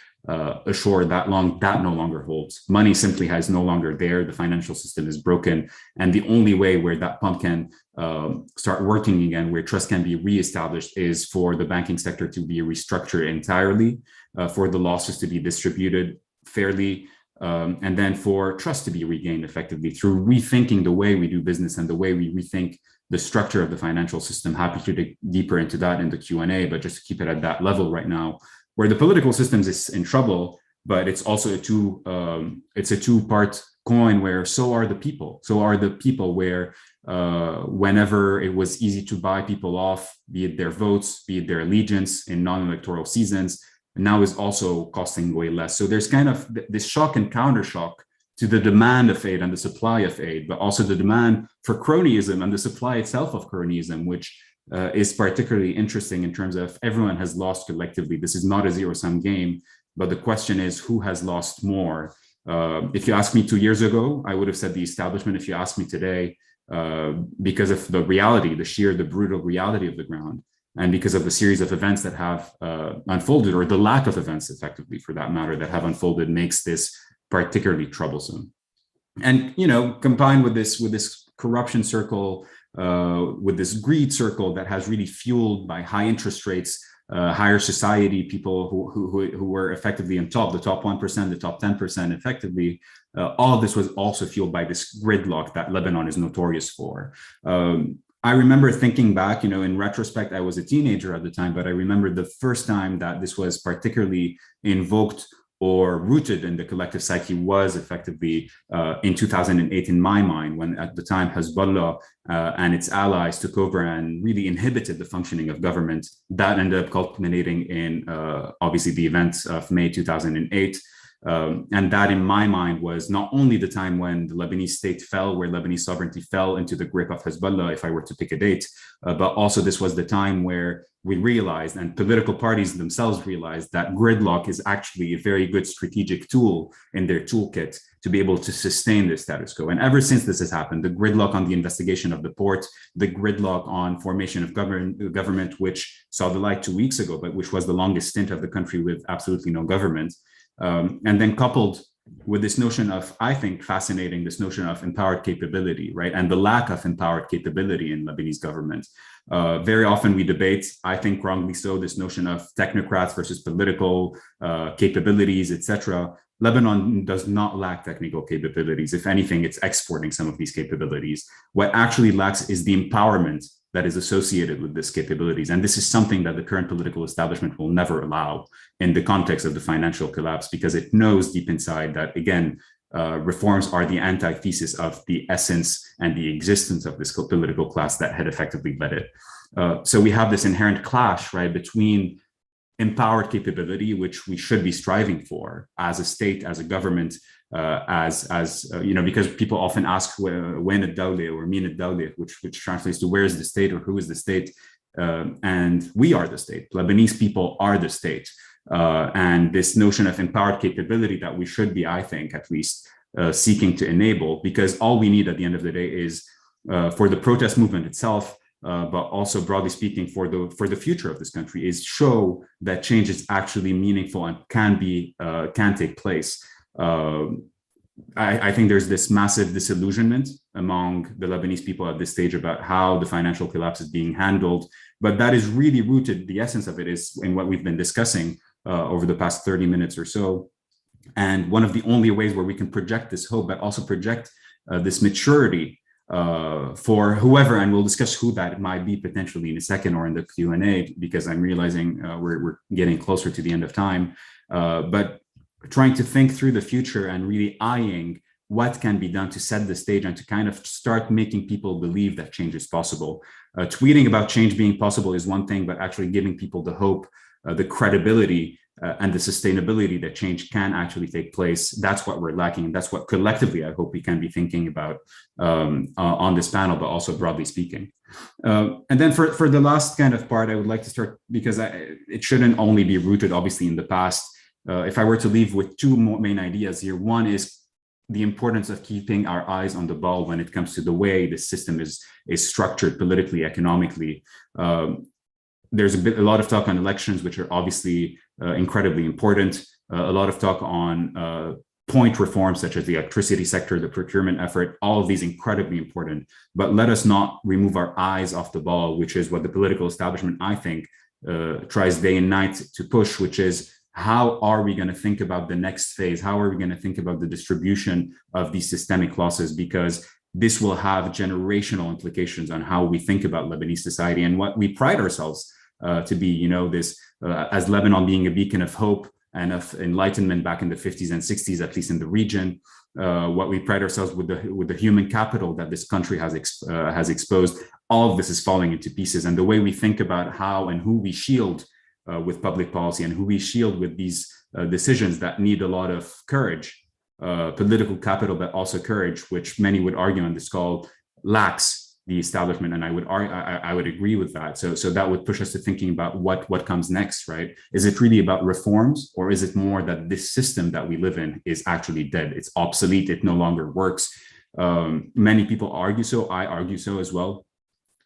ashore that long, that no longer holds. Money simply has no longer there. The financial system is broken. And the only way where that pump can start working again, where trust can be reestablished, is for the banking sector to be restructured entirely, for the losses to be distributed fairly, and then for trust to be regained effectively through rethinking the way we do business and the way we rethink the structure of the financial system. Happy to dig deeper into that in the Q&A, but just to keep it at that level right now, where the political systems is in trouble, but it's also a two-part coin where so are the people. So are the people where whenever it was easy to buy people off, be it their votes, be it their allegiance in non-electoral seasons, now is also costing way less. So there's kind of this shock and counter shock to the demand of aid and the supply of aid, but also the demand for cronyism and the supply itself of cronyism, which is particularly interesting in terms of everyone has lost collectively. This is not a zero-sum game, but the question is who has lost more? If you asked me 2 years ago, I would have said the establishment. If you ask me today, because of the reality, the brutal reality of the ground, and because of the series of events that have unfolded, or the lack of events effectively for that matter, that have unfolded, makes this particularly troublesome. And, combined with this corruption circle, with this greed circle that has really fueled by high interest rates, higher society, people who were effectively on top, the top 1%, the top 10% effectively, all of this was also fueled by this gridlock that Lebanon is notorious for. I remember thinking back, in retrospect, I was a teenager at the time, but I remember the first time that this was particularly invoked or rooted in the collective psyche was effectively in 2008 in my mind, when at the time Hezbollah and its allies took over and really inhibited the functioning of government. That ended up culminating in obviously the events of May 2008. And that, in my mind, was not only the time when the Lebanese state fell, where Lebanese sovereignty fell into the grip of Hezbollah, if I were to pick a date, but also this was the time where we realized, and political parties themselves realized, that gridlock is actually a very good strategic tool in their toolkit to be able to sustain the status quo. And ever since this has happened, the gridlock on the investigation of the port, the gridlock on formation of government, which saw the light 2 weeks ago, but which was the longest stint of the country with absolutely no government, and then coupled with this notion of, I think, fascinating, this notion of empowered capability, right? And the lack of empowered capability in Lebanese government. Very often we debate, I think wrongly so, this notion of technocrats versus political capabilities, etc. Lebanon does not lack technical capabilities. If anything, it's exporting some of these capabilities. What actually lacks is the empowerment that is associated with these capabilities. And this is something that the current political establishment will never allow in the context of the financial collapse, because it knows deep inside that, again, reforms are the antithesis of the essence and the existence of this political class that had effectively led it. So we have this inherent clash, right, between empowered capability, which we should be striving for as a state, as a government, because people often ask when ad-dawla or min ad-dawla, which translates to where is the state or who is the state, and we are the state. Lebanese people are the state, and this notion of empowered capability that we should be, I think, at least seeking to enable, because all we need at the end of the day is for the protest movement itself, but also broadly speaking for the future of this country, is show that change is actually meaningful and can take place. I think there's this massive disillusionment among the Lebanese people at this stage about how the financial collapse is being handled, but that is really rooted, the essence of it is in what we've been discussing over the past 30 minutes or so. And one of the only ways where we can project this hope, but also project this maturity for whoever, and we'll discuss who that might be potentially in a second or in the Q&A, because I'm realizing we're getting closer to the end of time, but trying to think through the future and really eyeing what can be done to set the stage and to kind of start making people believe that change is possible. Tweeting about change being possible is one thing, but actually giving people the hope, the credibility, and the sustainability that change can actually take place. That's what we're lacking. And that's what collectively I hope we can be thinking about on this panel, but also broadly speaking. And then for the last kind of part, I would like to start, because it shouldn't only be rooted obviously in the past. If I were to leave with two main ideas here, one is the importance of keeping our eyes on the ball when it comes to the way the system is structured politically, economically. There's a lot of talk on elections, which are obviously incredibly important. A lot of talk on point reforms, such as the electricity sector, the procurement effort, all of these incredibly important. But let us not remove our eyes off the ball, which is what the political establishment, I think, tries day and night to push, which is how are we going to think about the next phase? How are we going to think about the distribution of these systemic losses? Because this will have generational implications on how we think about Lebanese society and what we pride ourselves to be, this as Lebanon being a beacon of hope and of enlightenment back in the 50s and 60s, at least in the region. What we pride ourselves with the human capital that this country has exposed. All of this is falling into pieces, and the way we think about how and who we shield with public policy and who we shield with these decisions that need a lot of courage, political capital, but also courage, which many would argue on this call lacks the establishment, and I would agree with that. So that would push us to thinking about what comes next, right? Is it really about reforms, or is it more that this system that we live in is actually dead? It's obsolete. It no longer works. Many people argue so. I argue so as well.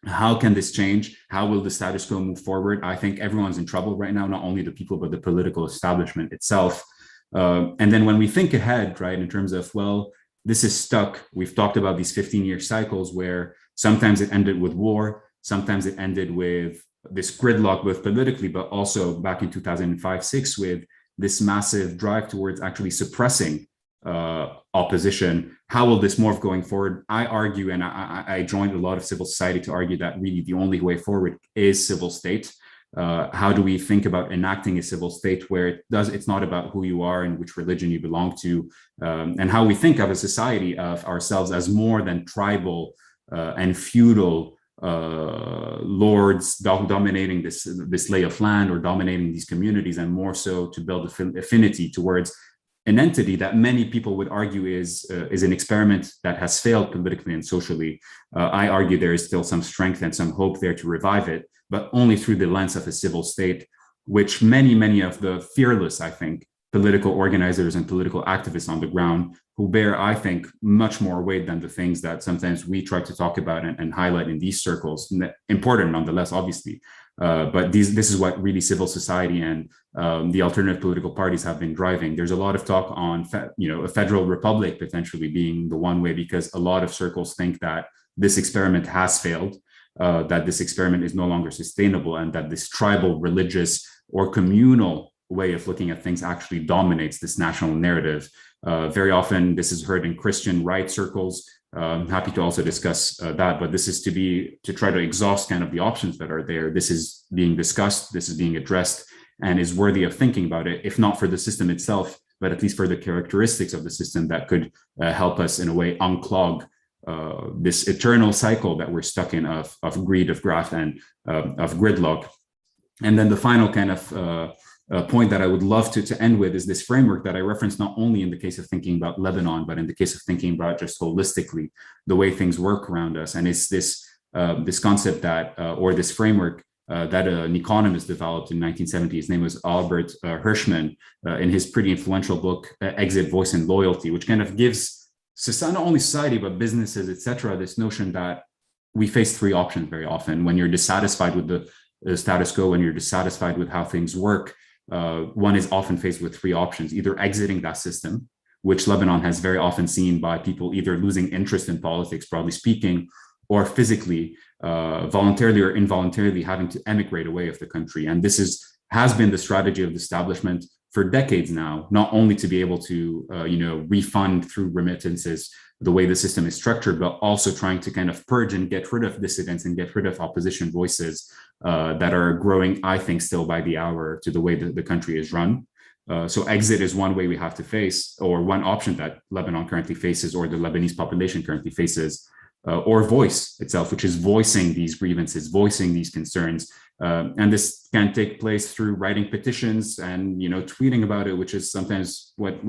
How can this change? How will the status quo move forward? I think everyone's in trouble right now, not only the people, but the political establishment itself. And then when we think ahead, right, in terms of, well, this is stuck. We've talked about these 15-year cycles where sometimes it ended with war, sometimes it ended with this gridlock, both politically, but also back in 2005-6 with this massive drive towards actually suppressing opposition. How will this morph going forward? I argue, and I joined a lot of civil society to argue that really the only way forward is civil state. How do we think about enacting a civil state where it's not about who you are and which religion you belong to, and how we think of a society of ourselves as more than tribal and feudal lords dominating this lay of land or dominating these communities, and more so to build affinity towards an entity that many people would argue is an experiment that has failed politically and socially. I argue there is still some strength and some hope there to revive it, but only through the lens of a civil state, which many of the fearless, I think, political organizers and political activists on the ground who bear, I think, much more weight than the things that sometimes we try to talk about and highlight in these circles. Important nonetheless, obviously, but this is what really civil society and the alternative political parties have been driving. There's a lot of talk on, a federal republic potentially being the one way, because a lot of circles think that this experiment has failed, that this experiment is no longer sustainable, and that this tribal, religious, or communal way of looking at things actually dominates this national narrative. Very often this is heard in Christian right circles. I'm happy to also discuss that, but this is to try to exhaust kind of the options that are there. This is being discussed, this is being addressed, and is worthy of thinking about it, if not for the system itself, but at least for the characteristics of the system that could help us in a way unclog this eternal cycle that we're stuck in of greed, of graft, and of gridlock. And then the final kind of point that I would love to end with is this framework that I referenced, not only in the case of thinking about Lebanon, but in the case of thinking about just holistically the way things work around us. And it's this concept that, or this framework that an economist developed in 1970. His name was Albert Hirschman, in his pretty influential book, Exit, Voice, and Loyalty, which kind of gives not only society, but businesses, etc., this notion that we face three options very often. When you're dissatisfied with the status quo, when you're dissatisfied with how things work, one is often faced with three options: either exiting that system, which Lebanon has very often seen by people either losing interest in politics, broadly speaking, or physically, voluntarily or involuntarily having to emigrate away of the country. And this has been the strategy of the establishment for decades now, not only to be able to refund through remittances the way the system is structured, but also trying to kind of purge and get rid of dissidents and get rid of opposition voices that are growing, I think, still by the hour to the way that the country is run. So exit is one way we have to face, or one option that Lebanon currently faces, or the Lebanese population currently faces, or voice itself, which is voicing these grievances, voicing these concerns. And this can take place through writing petitions and tweeting about it, which is sometimes what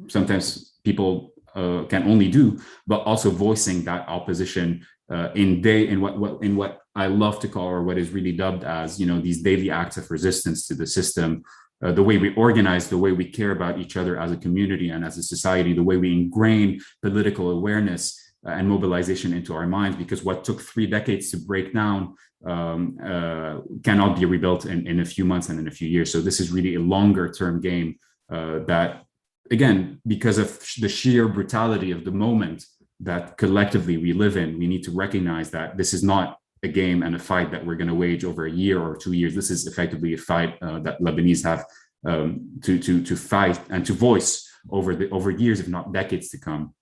sometimes people can only do, but also voicing that opposition in what I love to call, or what is really dubbed as these daily acts of resistance to the system, the way we organize, the way we care about each other as a community and as a society, the way we ingrain political awareness and mobilization into our minds, because what took 3 decades to break down cannot be rebuilt in a few months and in a few years. So this is really a longer term game that, again, because of the sheer brutality of the moment that collectively we live in, we need to recognize that this is not a game and a fight that we're going to wage over a year or 2 years. This is effectively a fight that Lebanese have to fight and to voice over years, if not decades to come.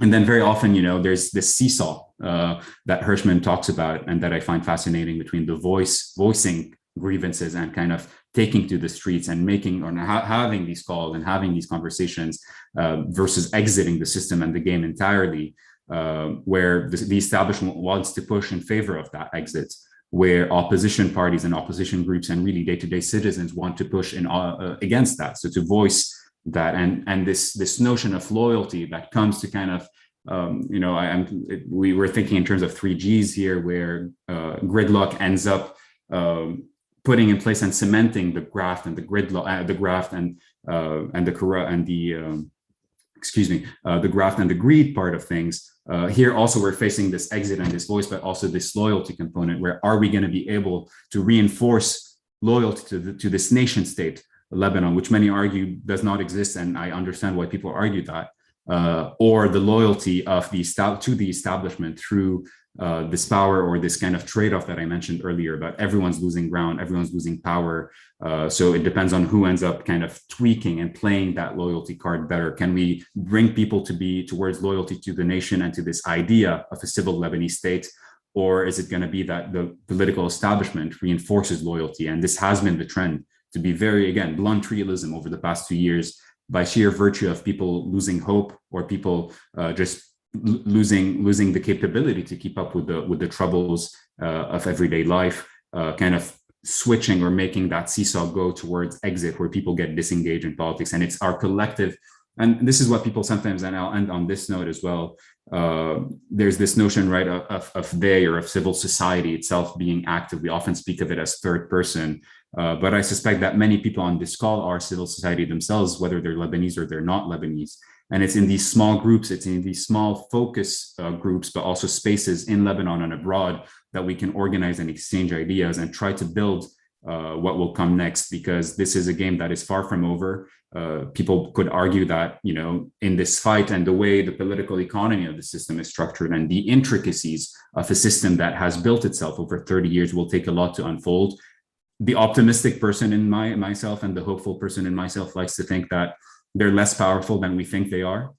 And then very often, there's this seesaw that Hirschman talks about and that I find fascinating between the voicing grievances and kind of taking to the streets and making or having these calls and having these conversations versus exiting the system and the game entirely, where the establishment wants to push in favor of that exit, where opposition parties and opposition groups and really day-to-day citizens want to push in against that. So to voice that and this notion of loyalty that comes to kind of we were thinking in terms of 3Gs here, where gridlock ends up putting in place and cementing the graft and the gridlock, the graft and the graft and the greed part of things. Here also we're facing this exit and this voice, but also this loyalty component, where are we going to be able to reinforce loyalty to this nation state, Lebanon, which many argue does not exist, and I understand why people argue that, or the loyalty of to the establishment through this power or this kind of trade-off that I mentioned earlier about everyone's losing ground, everyone's losing power. So it depends on who ends up kind of tweaking and playing that loyalty card better. Can we bring people to be towards loyalty to the nation and to this idea of a civil Lebanese state? Or is it going to be that the political establishment reinforces loyalty? And this has been the trend, to be very, again, blunt realism over the past 2 years, by sheer virtue of people losing hope or people just losing the capability to keep up with the troubles of everyday life, kind of switching or making that seesaw go towards exit, where people get disengaged in politics. And it's our collective, and this is what people sometimes, and I'll end on this note as well, there's this notion, right, of they or of civil society itself being active. We often speak of it as third person, but I suspect that many people on this call are civil society themselves, whether they're Lebanese or they're not Lebanese. And it's in these small groups, it's in these small focus groups, but also spaces in Lebanon and abroad, that we can organize and exchange ideas and try to build what will come next, because this is a game that is far from over. People could argue that, in this fight and the way the political economy of the system is structured and the intricacies of a system that has built itself over 30 years will take a lot to unfold. The optimistic person in myself and the hopeful person in myself likes to think that they're less powerful than we think they are.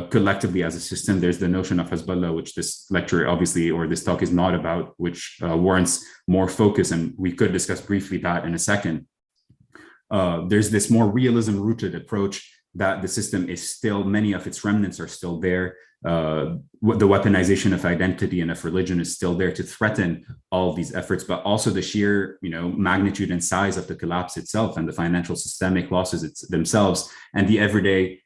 Collectively as a system, there's the notion of Hezbollah, which this lecture obviously, or this talk, is not about, which warrants more focus, and we could discuss briefly that in a second. There's this more realism-rooted approach that the system is still, many of its remnants are still there. The weaponization of identity and of religion is still there to threaten all of these efforts, but also the sheer, magnitude and size of the collapse itself and the financial systemic losses themselves and the everyday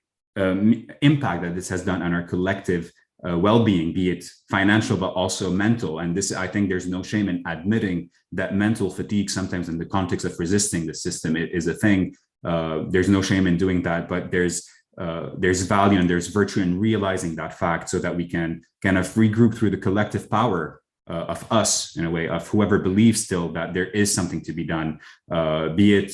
impact that this has done on our collective well-being, be it financial, but also mental. And this, I think there's no shame in admitting that mental fatigue sometimes in the context of resisting the system is a thing. There's no shame in doing that, but there's value and there's virtue in realizing that fact, so that we can kind of regroup through the collective power of us, in a way, of whoever believes still that there is something to be done, be it,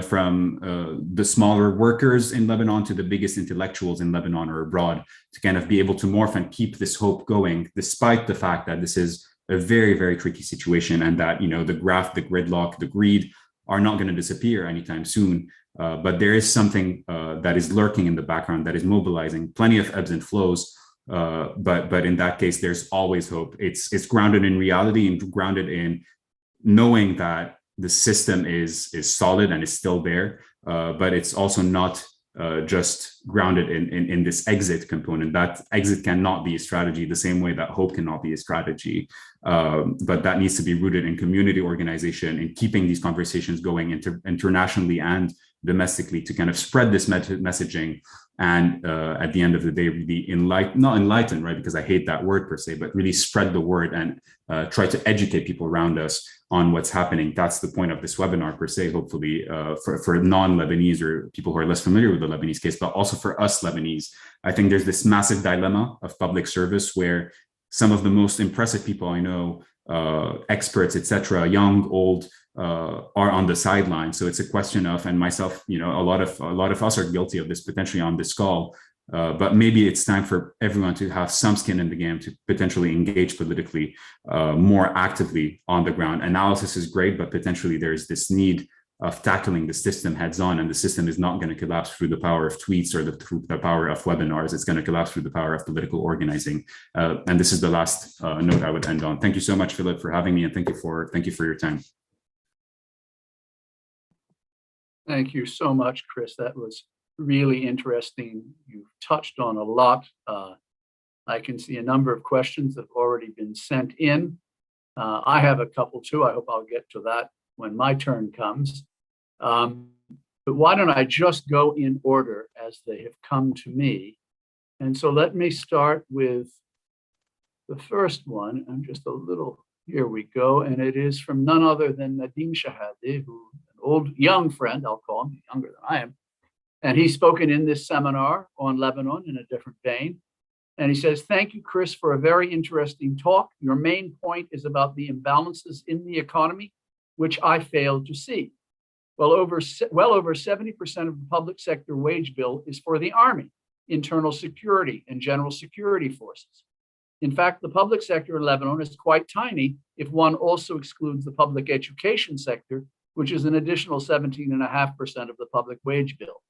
from the smaller workers in Lebanon to the biggest intellectuals in Lebanon or abroad, to kind of be able to morph and keep this hope going, despite the fact that this is a very, very tricky situation, and that, the graft, the gridlock, the greed are not going to disappear anytime soon. But there is something that is lurking in the background, that is mobilizing, plenty of ebbs and flows. But in that case, there's always hope. It's grounded in reality and grounded in knowing that the system is solid and is still there. But it's also not just grounded in this exit component. That exit cannot be a strategy the same way that hope cannot be a strategy. But that needs to be rooted in community organization, in keeping these conversations going internationally and domestically to kind of spread this messaging and at the end of the day, really not enlighten, right? Because I hate that word per se, but really spread the word and try to educate people around us on what's happening. That's the point of this webinar per se, hopefully for non-Lebanese or people who are less familiar with the Lebanese case, but also for us Lebanese. I think there's this massive dilemma of public service where some of the most impressive people I know, experts, etc., young, old, are on the sideline. So it's a question of, and myself, a lot of us are guilty of this potentially on this call. But maybe it's time for everyone to have some skin in the game to potentially engage politically more actively on the ground. Analysis is great, but potentially there's this need of tackling the system heads on, and the system is not going to collapse through the power of tweets or through the power of webinars. It's going to collapse through the power of political organizing. And this is the last note I would end on. Thank you so much, Philip, for having me, and thank you for your time. Thank you so much, Chris. That was really interesting. You've touched on a lot. I can see a number of questions that have already been sent in. I have a couple too. I hope I'll get to that when my turn comes. But why don't I just go in order as they have come to me? And so let me start with the first one. I'm just a little, here we go. And it is from none other than Nadim Shahadi, who young friend, I'll call him, younger than I am. And he's spoken in this seminar on Lebanon in a different vein. And he says, thank you, Chris, for a very interesting talk. Your main point is about the imbalances in the economy, which I failed to see. Well over 70% of the public sector wage bill is for the army, internal security, and general security forces. In fact, the public sector in Lebanon is quite tiny if one also excludes the public education sector, which is an additional 17.5% of the public wage bill.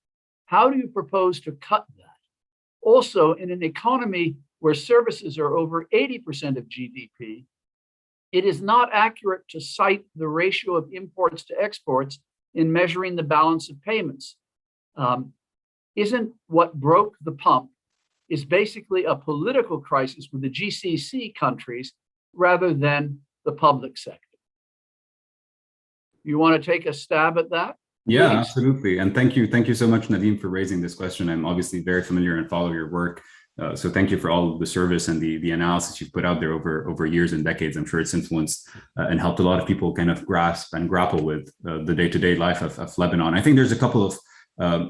How do you propose to cut that? Also, in an economy where services are over 80% of GDP, it is not accurate to cite the ratio of imports to exports in measuring the balance of payments. Isn't what broke the pump is basically a political crisis with the GCC countries rather than the public sector? You want to take a stab at that? Yeah, Please. absolutely. And thank you so much, Nadim, for raising this question. I'm obviously very familiar and follow your work. So thank you for all of the service and the analysis you've put out there over years and decades. I'm sure it's influenced and helped a lot of people kind of grasp and grapple with the day-to-day life of Lebanon. I think there's a couple of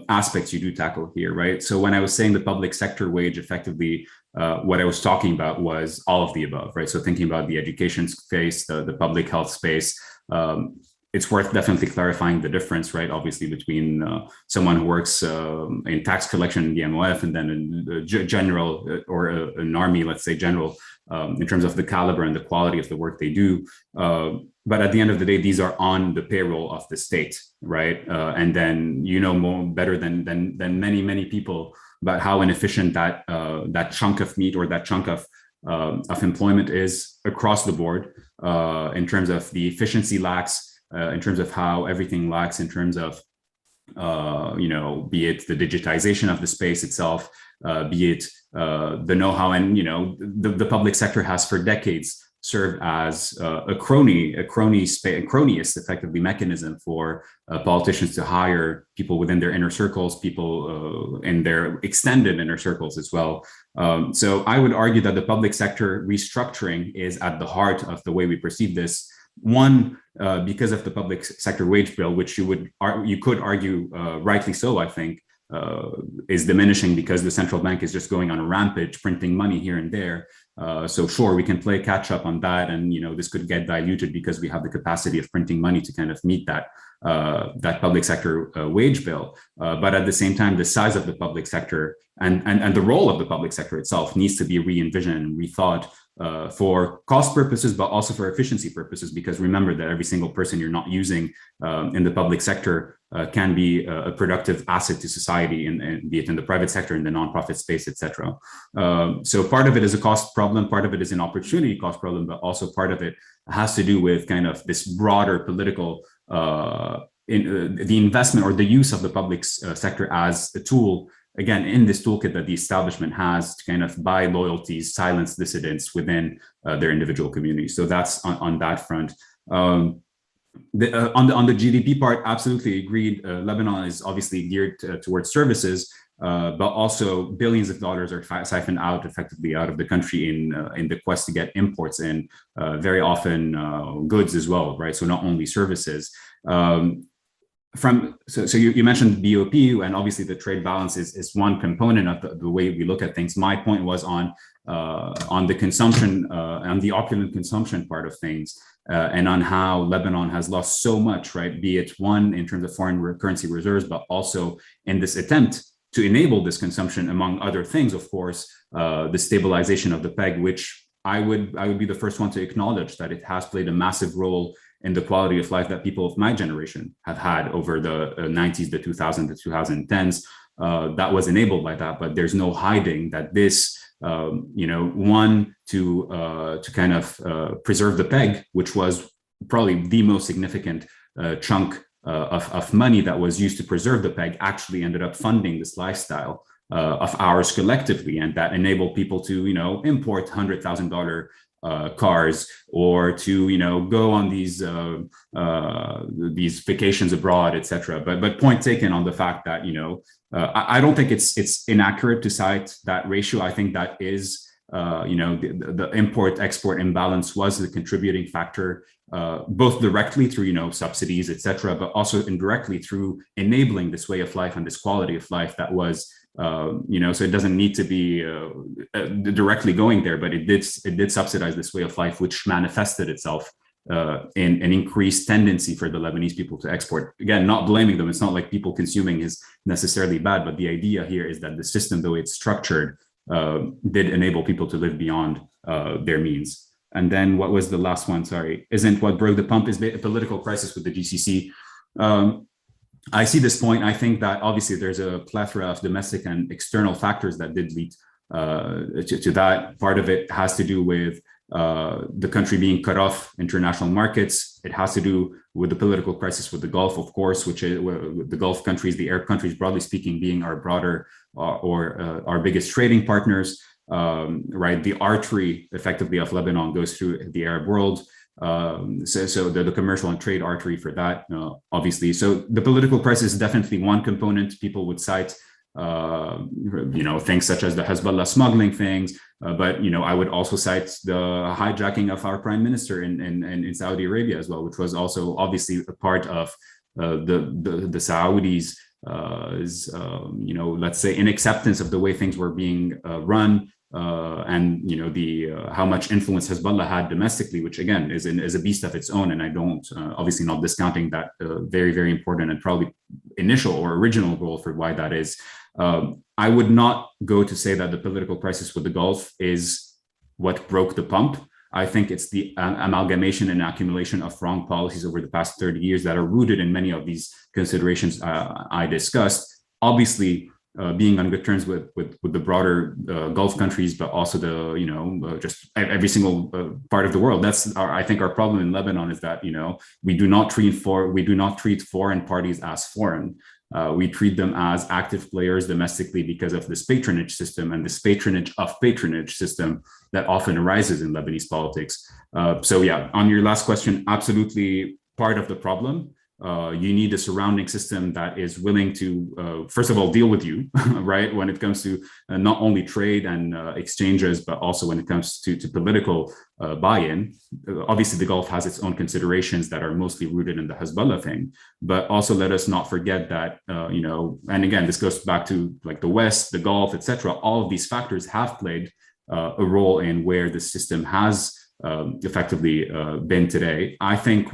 aspects you do tackle here, right? So when I was saying the public sector wage, effectively, what I was talking about was all of the above, right? So thinking about the education space, the public health space, it's worth definitely clarifying the difference, right? Obviously, between someone who works in tax collection in the MOF and then a general or an army, let's say general, in terms of the caliber and the quality of the work they do. But at the end of the day, these are on the payroll of the state, right? And then more better than many people about how inefficient that chunk of meat or that chunk of employment is across the board in terms of the efficiency lacks. In terms of how everything lacks in terms of, be it the digitization of the space itself, be it the know-how, and, the public sector has for decades served as a cronyist effectively mechanism for politicians to hire people within their inner circles, people in their extended inner circles as well. So I would argue that the public sector restructuring is at the heart of the way we perceive this. One, because of the public sector wage bill, which you could argue rightly so, I think, is diminishing because the central bank is just going on a rampage, printing money here and there. So sure, we can play catch up on that, and this could get diluted because we have the capacity of printing money to kind of meet that public sector wage bill. But at the same time, the size of the public sector and the role of the public sector itself needs to be re-envisioned and rethought. For cost purposes, but also for efficiency purposes, because remember that every single person you're not using in the public sector can be a productive asset to society, and be it in the private sector, in the nonprofit space, etc. So part of it is a cost problem, part of it is an opportunity cost problem, but also part of it has to do with kind of this broader political the investment or the use of the public sector as a tool, again, in this toolkit that the establishment has to kind of buy loyalties, silence dissidents within their individual communities. So that's on that front. On the GDP part, absolutely agreed. Lebanon is obviously geared towards services, but also billions of dollars are siphoned out effectively out of the country in the quest to get imports in, very often goods as well, right? So not only services. So you mentioned BOP, and obviously the trade balance is one component of the way we look at things. My point was on the consumption, on the opulent consumption part of things, and on how Lebanon has lost so much, right? Be it one in terms of foreign currency reserves, but also in this attempt to enable this consumption, among other things, of course, the stabilization of the peg, which I would be the first one to acknowledge that it has played a massive role in the quality of life that people of my generation have had over the 90s, the 2000s, the 2010s. That was enabled by that, but there's no hiding that this, one, to kind of preserve the peg, which was probably the most significant chunk of money that was used to preserve the peg, actually ended up funding this lifestyle of ours collectively, and that enabled people to, import $100,000 cars, or to go on these vacations abroad, etc. But point taken on the fact that I don't think it's inaccurate to cite that ratio. I think that is the import-export imbalance was the contributing factor, both directly through subsidies, etc., but also indirectly through enabling this way of life and this quality of life that was. So it doesn't need to be directly going there, but it did subsidize this way of life, which manifested itself in an increased tendency for the Lebanese people to export. Again, not blaming them. It's not like people consuming is necessarily bad, but the idea here is that the system, though it's structured, did enable people to live beyond their means. And then what was the last one? Sorry, isn't what broke the pump is a political crisis with the GCC. I see this point. I think that obviously there's a plethora of domestic and external factors that did lead to that. Part of it has to do with the country being cut off international markets. It has to do with the political crisis with the Gulf, of course, which is the Gulf countries, the Arab countries, broadly speaking, being our broader or our biggest trading partners. Right, the artery effectively of Lebanon goes through the Arab world. So the commercial and trade artery for that, obviously. So the political crisis is definitely one component. People would cite, things such as the Hezbollah smuggling things. But I would also cite the hijacking of our prime minister in Saudi Arabia as well, which was also obviously a part of the Saudis' let's say, inacceptance of the way things were being run. And how much influence Hezbollah had domestically, which again is a beast of its own, and I don't obviously not discounting that very, very important and probably initial or original goal for why that is. I would not go to say that the political crisis with the Gulf is what broke the pump. I think it's the amalgamation and accumulation of wrong policies over the past 30 years that are rooted in many of these considerations I discussed. Obviously, being on good terms with the broader Gulf countries, but also just every single part of the world. That's I think our problem in Lebanon is that we do not treat foreign parties as foreign. We treat them as active players domestically because of this patronage system and this patronage system that often arises in Lebanese politics. So yeah, on your last question, absolutely part of the problem. You need a surrounding system that is willing to, first of all, deal with you, right? When it comes to not only trade and exchanges, but also when it comes to political buy-in. Obviously, the Gulf has its own considerations that are mostly rooted in the Hezbollah thing. But also let us not forget that, and again, this goes back to like the West, the Gulf, etc. All of these factors have played a role in where the system has effectively been today. I think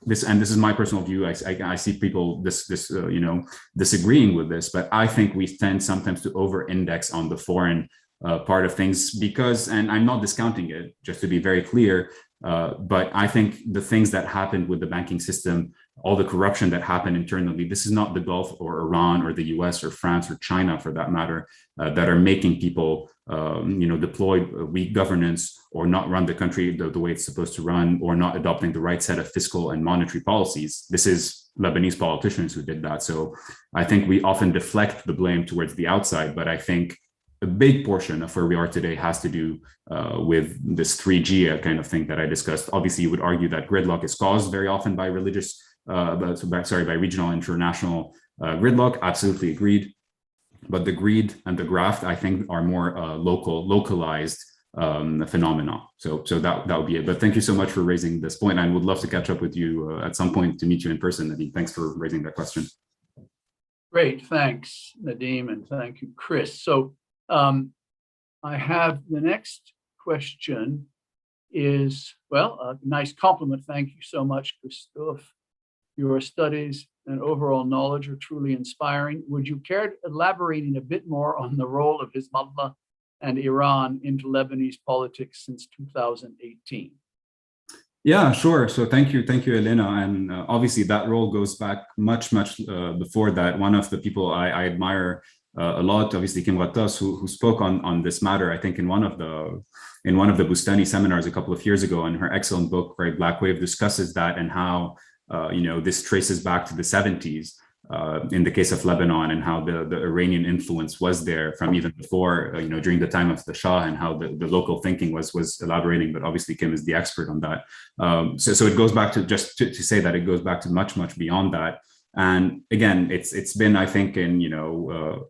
this is my personal view. I see people disagreeing with this, but I think we tend sometimes to over-index on the foreign part of things because, and I'm not discounting it, just to be very clear, but I think the things that happened with the banking system, all the corruption that happened internally, this is not the Gulf or Iran or the US or France or China, for that matter, that are making people, deploy weak governance or not run the country the way it's supposed to run or not adopting the right set of fiscal and monetary policies. This is Lebanese politicians who did that. So I think we often deflect the blame towards the outside, but I think a big portion of where we are today has to do with this 3G kind of thing that I discussed. Obviously, you would argue that gridlock is caused very often by religious, by regional and international gridlock. Absolutely agreed. But the greed and the graft, I think, are more localized phenomena. So that would be it. But thank you so much for raising this point. I would love to catch up with you at some point to meet you in person. Nadim, thanks for raising that question. Great, thanks, Nadim, and thank you, Chris. So I have the next question is, well, a nice compliment. Thank you so much, Christophe. Your studies and overall knowledge are truly inspiring. Would you care to elaborating a bit more on the role of Hezbollah and Iran into Lebanese politics since 2018? Yeah, sure. So thank you, Elena. And obviously that role goes back much before that. One of the people I admire a lot, obviously Kim Ghattas, who spoke on this matter, I think in one of the Bustani seminars a couple of years ago, and her excellent book, right, Black Wave, discusses that and how this traces back to the 70s in the case of Lebanon, and how the Iranian influence was there from even before, during the time of the Shah, and how the local thinking was elaborating. But obviously Kim is the expert on that. So it goes back to just to say that it goes back to much beyond that. And again, it's been, I think,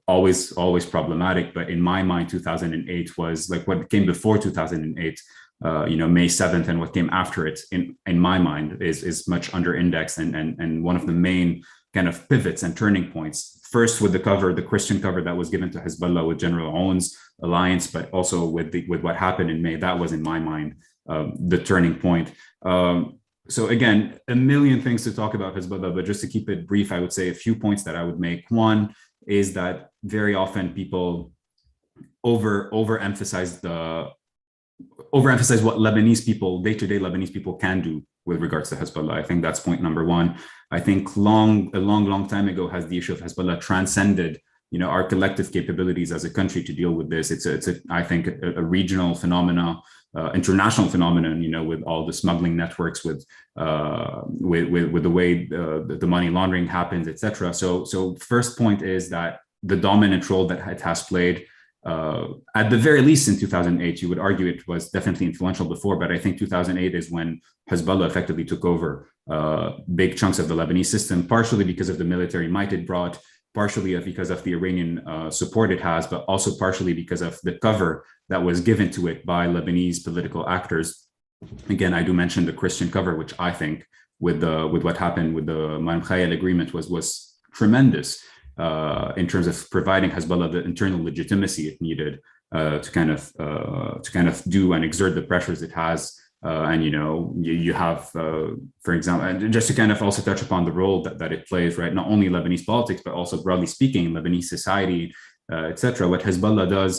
always problematic. But in my mind, 2008 was like what came before 2008. May 7th and what came after it, in my mind, is much under indexed and one of the main kind of pivots and turning points. First with the Christian cover that was given to Hezbollah with General Aoun's alliance, but also with what happened in May. That was, in my mind, the turning point. So again, a million things to talk about Hezbollah, but just to keep it brief, I would say a few points that I would make. One is that very often people overemphasize what Lebanese people, day-to-day Lebanese people, can do with regards to Hezbollah. I think that's point number one. I think a long time ago has the issue of Hezbollah transcended, our collective capabilities as a country to deal with this. It's I think a regional phenomena, international phenomenon, with all the smuggling networks, with the way the money laundering happens, etc. So first point is that the dominant role that it has played, at the very least in 2008, you would argue it was definitely influential before, but I think 2008 is when Hezbollah effectively took over big chunks of the Lebanese system, partially because of the military might it brought, partially because of the Iranian support it has, but also partially because of the cover that was given to it by Lebanese political actors. Again, I do mention the Christian cover, which I think with what happened with the Marim Khayal agreement was tremendous. In terms of providing Hezbollah the internal legitimacy it needed to kind of do and exert the pressures it has, and you have, for example, and just to kind of also touch upon the role that it plays, right? Not only Lebanese politics, but also broadly speaking, Lebanese society, etc. What Hezbollah does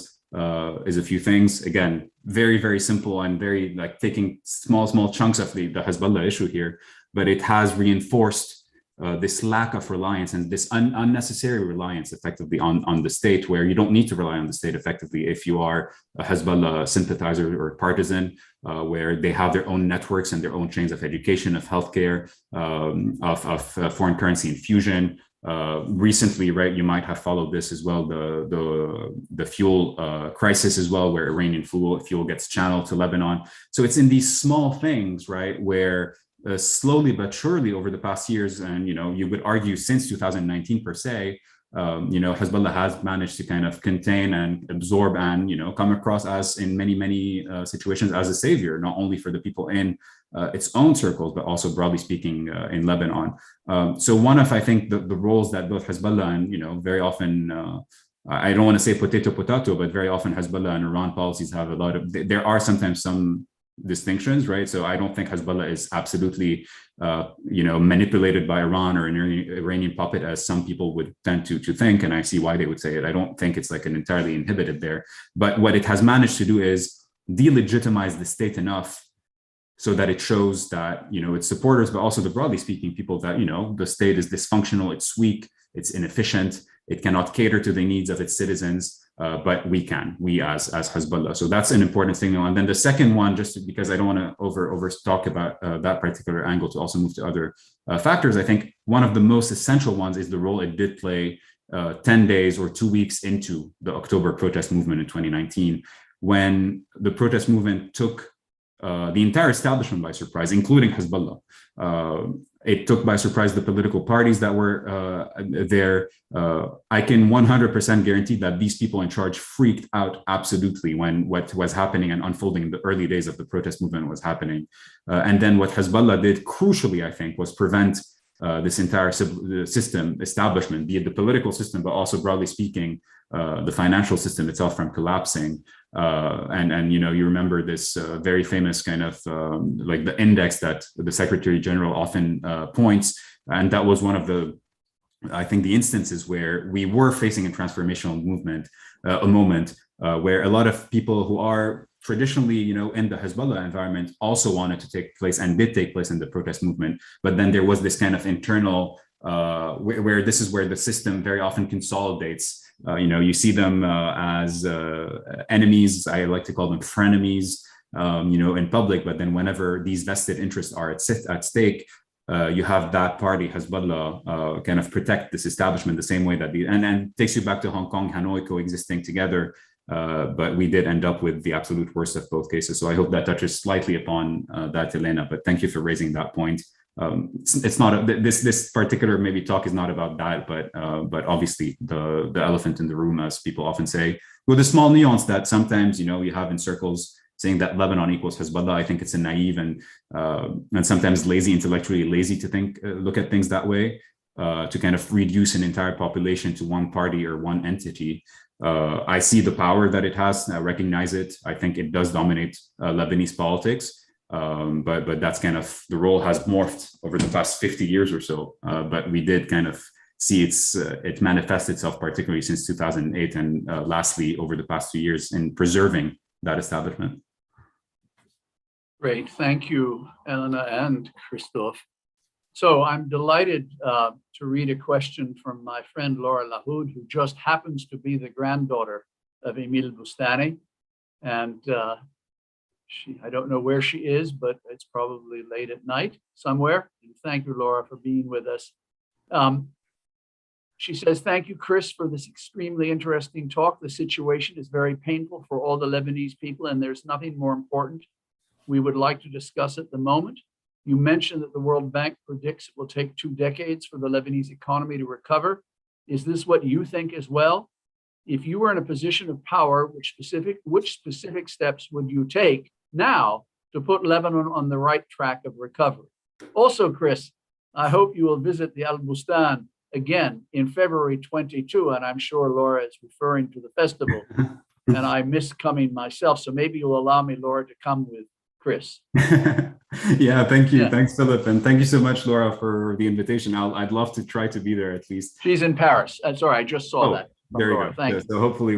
is a few things. Again, very simple and very like taking small chunks of the Hezbollah issue here, but it has reinforced this lack of reliance and this unnecessary reliance effectively on the state, where you don't need to rely on the state effectively if you are a Hezbollah sympathizer or partisan, where they have their own networks and their own chains of education, of healthcare, of foreign currency infusion. Recently, right, you might have followed this as well, the fuel crisis as well, where Iranian fuel gets channeled to Lebanon. So it's in these small things, right, where slowly but surely over the past years, and you would argue since 2019 per se, Hezbollah has managed to kind of contain and absorb and come across as, in many situations, as a savior, not only for the people in its own circles, but also broadly speaking in Lebanon. So one of, I think, the roles that both Hezbollah and very often, I don't want to say potato, but very often Hezbollah and Iran policies have a lot of. There are sometimes some distinctions, right? So I don't think Hezbollah is absolutely, manipulated by Iran or an Iranian puppet, as some people would tend to think, and I see why they would say it. I don't think it's like an entirely inhibited there. But what it has managed to do is delegitimize the state enough so that it shows that, its supporters, but also the broadly speaking people, that, the state is dysfunctional, it's weak, it's inefficient, it cannot cater to the needs of its citizens. But we as Hezbollah. So that's an important signal. And then the second one, just because I don't want to over talk about that particular angle, to also move to other factors, I think one of the most essential ones is the role it did play 10 days or 2 weeks into the October protest movement in 2019, when the protest movement took the entire establishment by surprise, including Hezbollah. It took by surprise the political parties that were there. I can 100% guarantee that these people in charge freaked out absolutely when what was happening and unfolding in the early days of the protest movement was happening. And then what Hezbollah did, crucially, I think, was prevent this entire system establishment, be it the political system, but also broadly speaking, the financial system itself from collapsing. And you know, you remember this very famous kind of like the index that the Secretary General often points, and that was one of the, I think, the instances where we were facing a transformational movement, a moment where a lot of people who are traditionally, you know, in the Hezbollah environment also wanted to take place and did take place in the protest movement. But then there was this kind of internal, where this is where the system very often consolidates. You know, you see them as enemies. I like to call them frenemies, you know, in public. But then whenever these vested interests are at stake, you have that party, Hezbollah, kind of protect this establishment the same way that and takes you back to Hong Kong, Hanoi coexisting together. But we did end up with the absolute worst of both cases. So I hope that touches slightly upon that, Elena. But thank you for raising that point. It's not this particular maybe talk is not about that, but obviously the elephant in the room, as people often say, with a small nuance that sometimes, you know, you have in circles saying that Lebanon equals Hezbollah. I think it's a naive and sometimes intellectually lazy to think, look at things that way, to kind of reduce an entire population to one party or one entity. I see the power that it has. I recognize it. I think it does dominate Lebanese politics. But that's kind of, the role has morphed over the past 50 years or so. But we did kind of see it manifest itself, particularly since 2008, and lastly, over the past few years, in preserving that establishment. Great, thank you, Elena and Christophe. So I'm delighted to read a question from my friend Laura Lahoud, who just happens to be the granddaughter of Emile Bustani. And I don't know where she is, but it's probably late at night somewhere. And thank you, Laura, for being with us. She says, thank you, Chris, for this extremely interesting talk. The situation is very painful for all the Lebanese people, and there's nothing more important we would like to discuss at the moment. You mentioned that the World Bank predicts it will take 2 decades for the Lebanese economy to recover. Is this what you think as well? If you were in a position of power, which specific steps would you take now to put Lebanon on the right track of recovery? Also, Chris, I hope you will visit the Al Bustan again in February 22, and I'm sure Laura is referring to the festival, and I miss coming myself, so maybe you'll allow me, Laura, to come with Chris. Yeah, thank you. Yeah. Thanks, Philip. And thank you so much, Laura, for the invitation. I'd love to try to be there at least. She's in Paris. Sorry, I just saw that. There you Laura. go. Thank you. So hopefully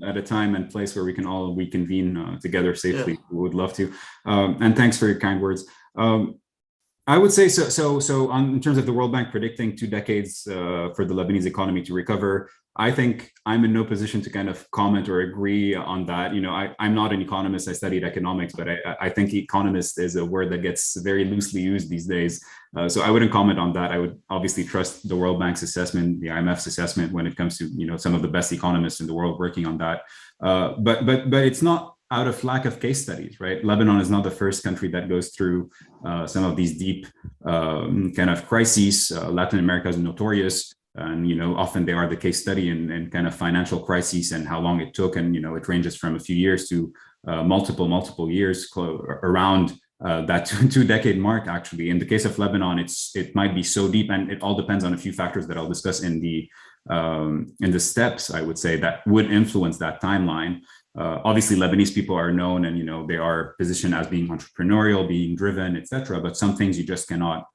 at a time and place where we can all reconvene together safely, Yes. we would love to. And thanks for your kind words. I would say so in terms of the World Bank predicting 2 decades for the Lebanese economy to recover, I think I'm in no position to kind of comment or agree on that. You know, I'm not an economist. I studied economics, but I think economist is a word that gets very loosely used these days. So I wouldn't comment on that. I would obviously trust the World Bank's assessment, the IMF's assessment when it comes to, you know, some of the best economists in the world working on that. But it's not out of lack of case studies, right? Lebanon is not the first country that goes through some of these deep kind of crises. Latin America is notorious. And, you know, often they are the case study in kind of financial crises and how long it took. And, you know, it ranges from a few years to multiple years around that 2-decade mark, actually. In the case of Lebanon, it might be so deep, and it all depends on a few factors that I'll discuss in the steps, I would say, that would influence that timeline. Obviously, Lebanese people are known, and, you know, they are positioned as being entrepreneurial, being driven, etc. But some things you just cannot,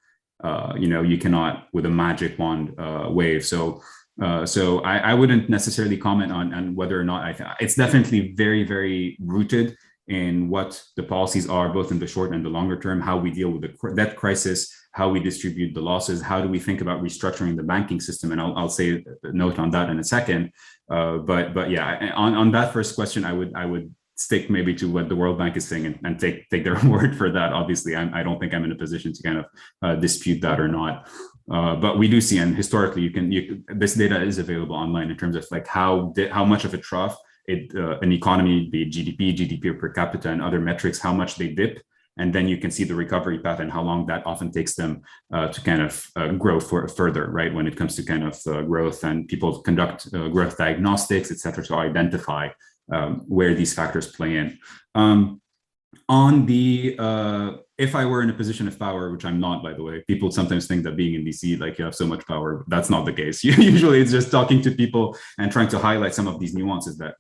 you cannot with a magic wand wave. So I wouldn't necessarily comment on whether or not it's definitely very, very rooted in what the policies are, both in the short and the longer term, how we deal with the debt crisis, how we distribute the losses, how do we think about restructuring the banking system, and I'll say a note on that in a second. But yeah, on that first question, I would stick maybe to what the World Bank is saying and take their word for that. Obviously, I don't think I'm in a position to kind of dispute that or not. But we do see, and historically, this data is available online in terms of like how much of a trough an economy, be it GDP per capita, and other metrics, how much they dip, and then you can see the recovery path and how long that often takes them to kind of grow further, right? When it comes to kind of growth, and people conduct growth diagnostics, et cetera, to identify where these factors play in. On the if I were in a position of power, which I'm not, by the way, people sometimes think that being in DC, like you have so much power. That's not the case. Usually it's just talking to people and trying to highlight some of these nuances that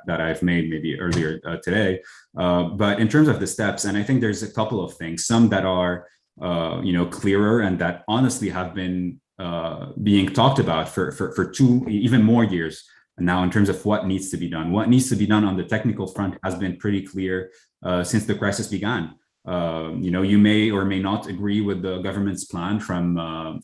I've made maybe earlier today. But in terms of the steps, and I think there's a couple of things, some that are clearer and that honestly have been being talked about for 2 even more years now in terms of what needs to be done. What needs to be done on the technical front has been pretty clear since the crisis began. You may or may not agree with the government's plan from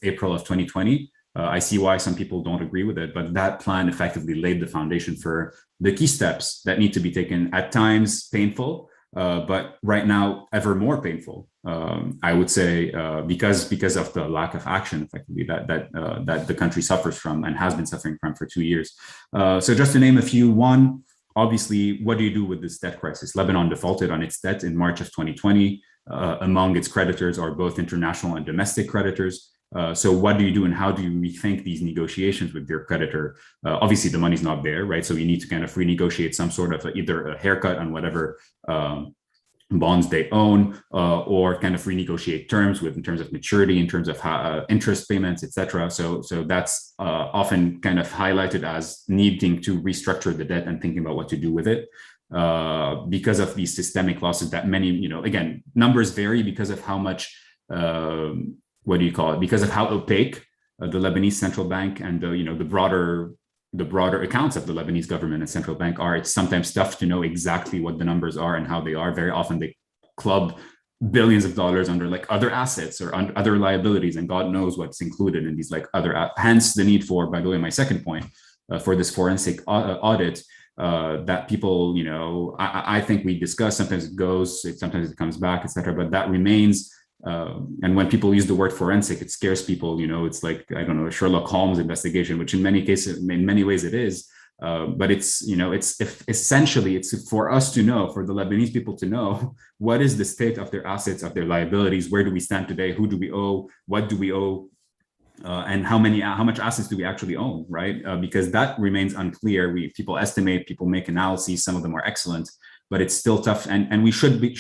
April of 2020. I see why some people don't agree with it, but that plan effectively laid the foundation for the key steps that need to be taken, at times painful, but right now ever more painful. I would say because of the lack of action, effectively that the country suffers from and has been suffering from for 2 years. So just to name a few, one, obviously, what do you do with this debt crisis? Lebanon defaulted on its debt in March of 2020. Among its creditors are both international and domestic creditors. So what do you do, and how do you rethink these negotiations with your creditor? Obviously, the money's not there, right? So you need to kind of renegotiate some sort of either a haircut on whatever bonds they own, or kind of renegotiate terms in terms of maturity, in terms of interest payments, etc. So that's often kind of highlighted as needing to restructure the debt and thinking about what to do with it. Because of these systemic losses that many, again, numbers vary because of how much, because of how opaque the Lebanese central bank and the broader accounts of the Lebanese government and central bank are. It's sometimes tough to know exactly what the numbers are and how they are. Very often they club billions of dollars under like other assets or other liabilities, and God knows what's included in these like other, hence the need for, by the way, my second point, for this forensic audit that people, I think we discuss, sometimes it goes, sometimes it comes back, etc. But that remains. And when people use the word forensic, it scares people. It's like, I don't know, a Sherlock Holmes investigation, which in many cases, in many ways it is. But it's, essentially, it's for us to know, for the Lebanese people to know, what is the state of their assets, of their liabilities, where do we stand today, who do we owe, what do we owe, and how much assets do we actually own, right? Because that remains unclear. People estimate, people make analyses, some of them are excellent, but it's still tough. And we should be,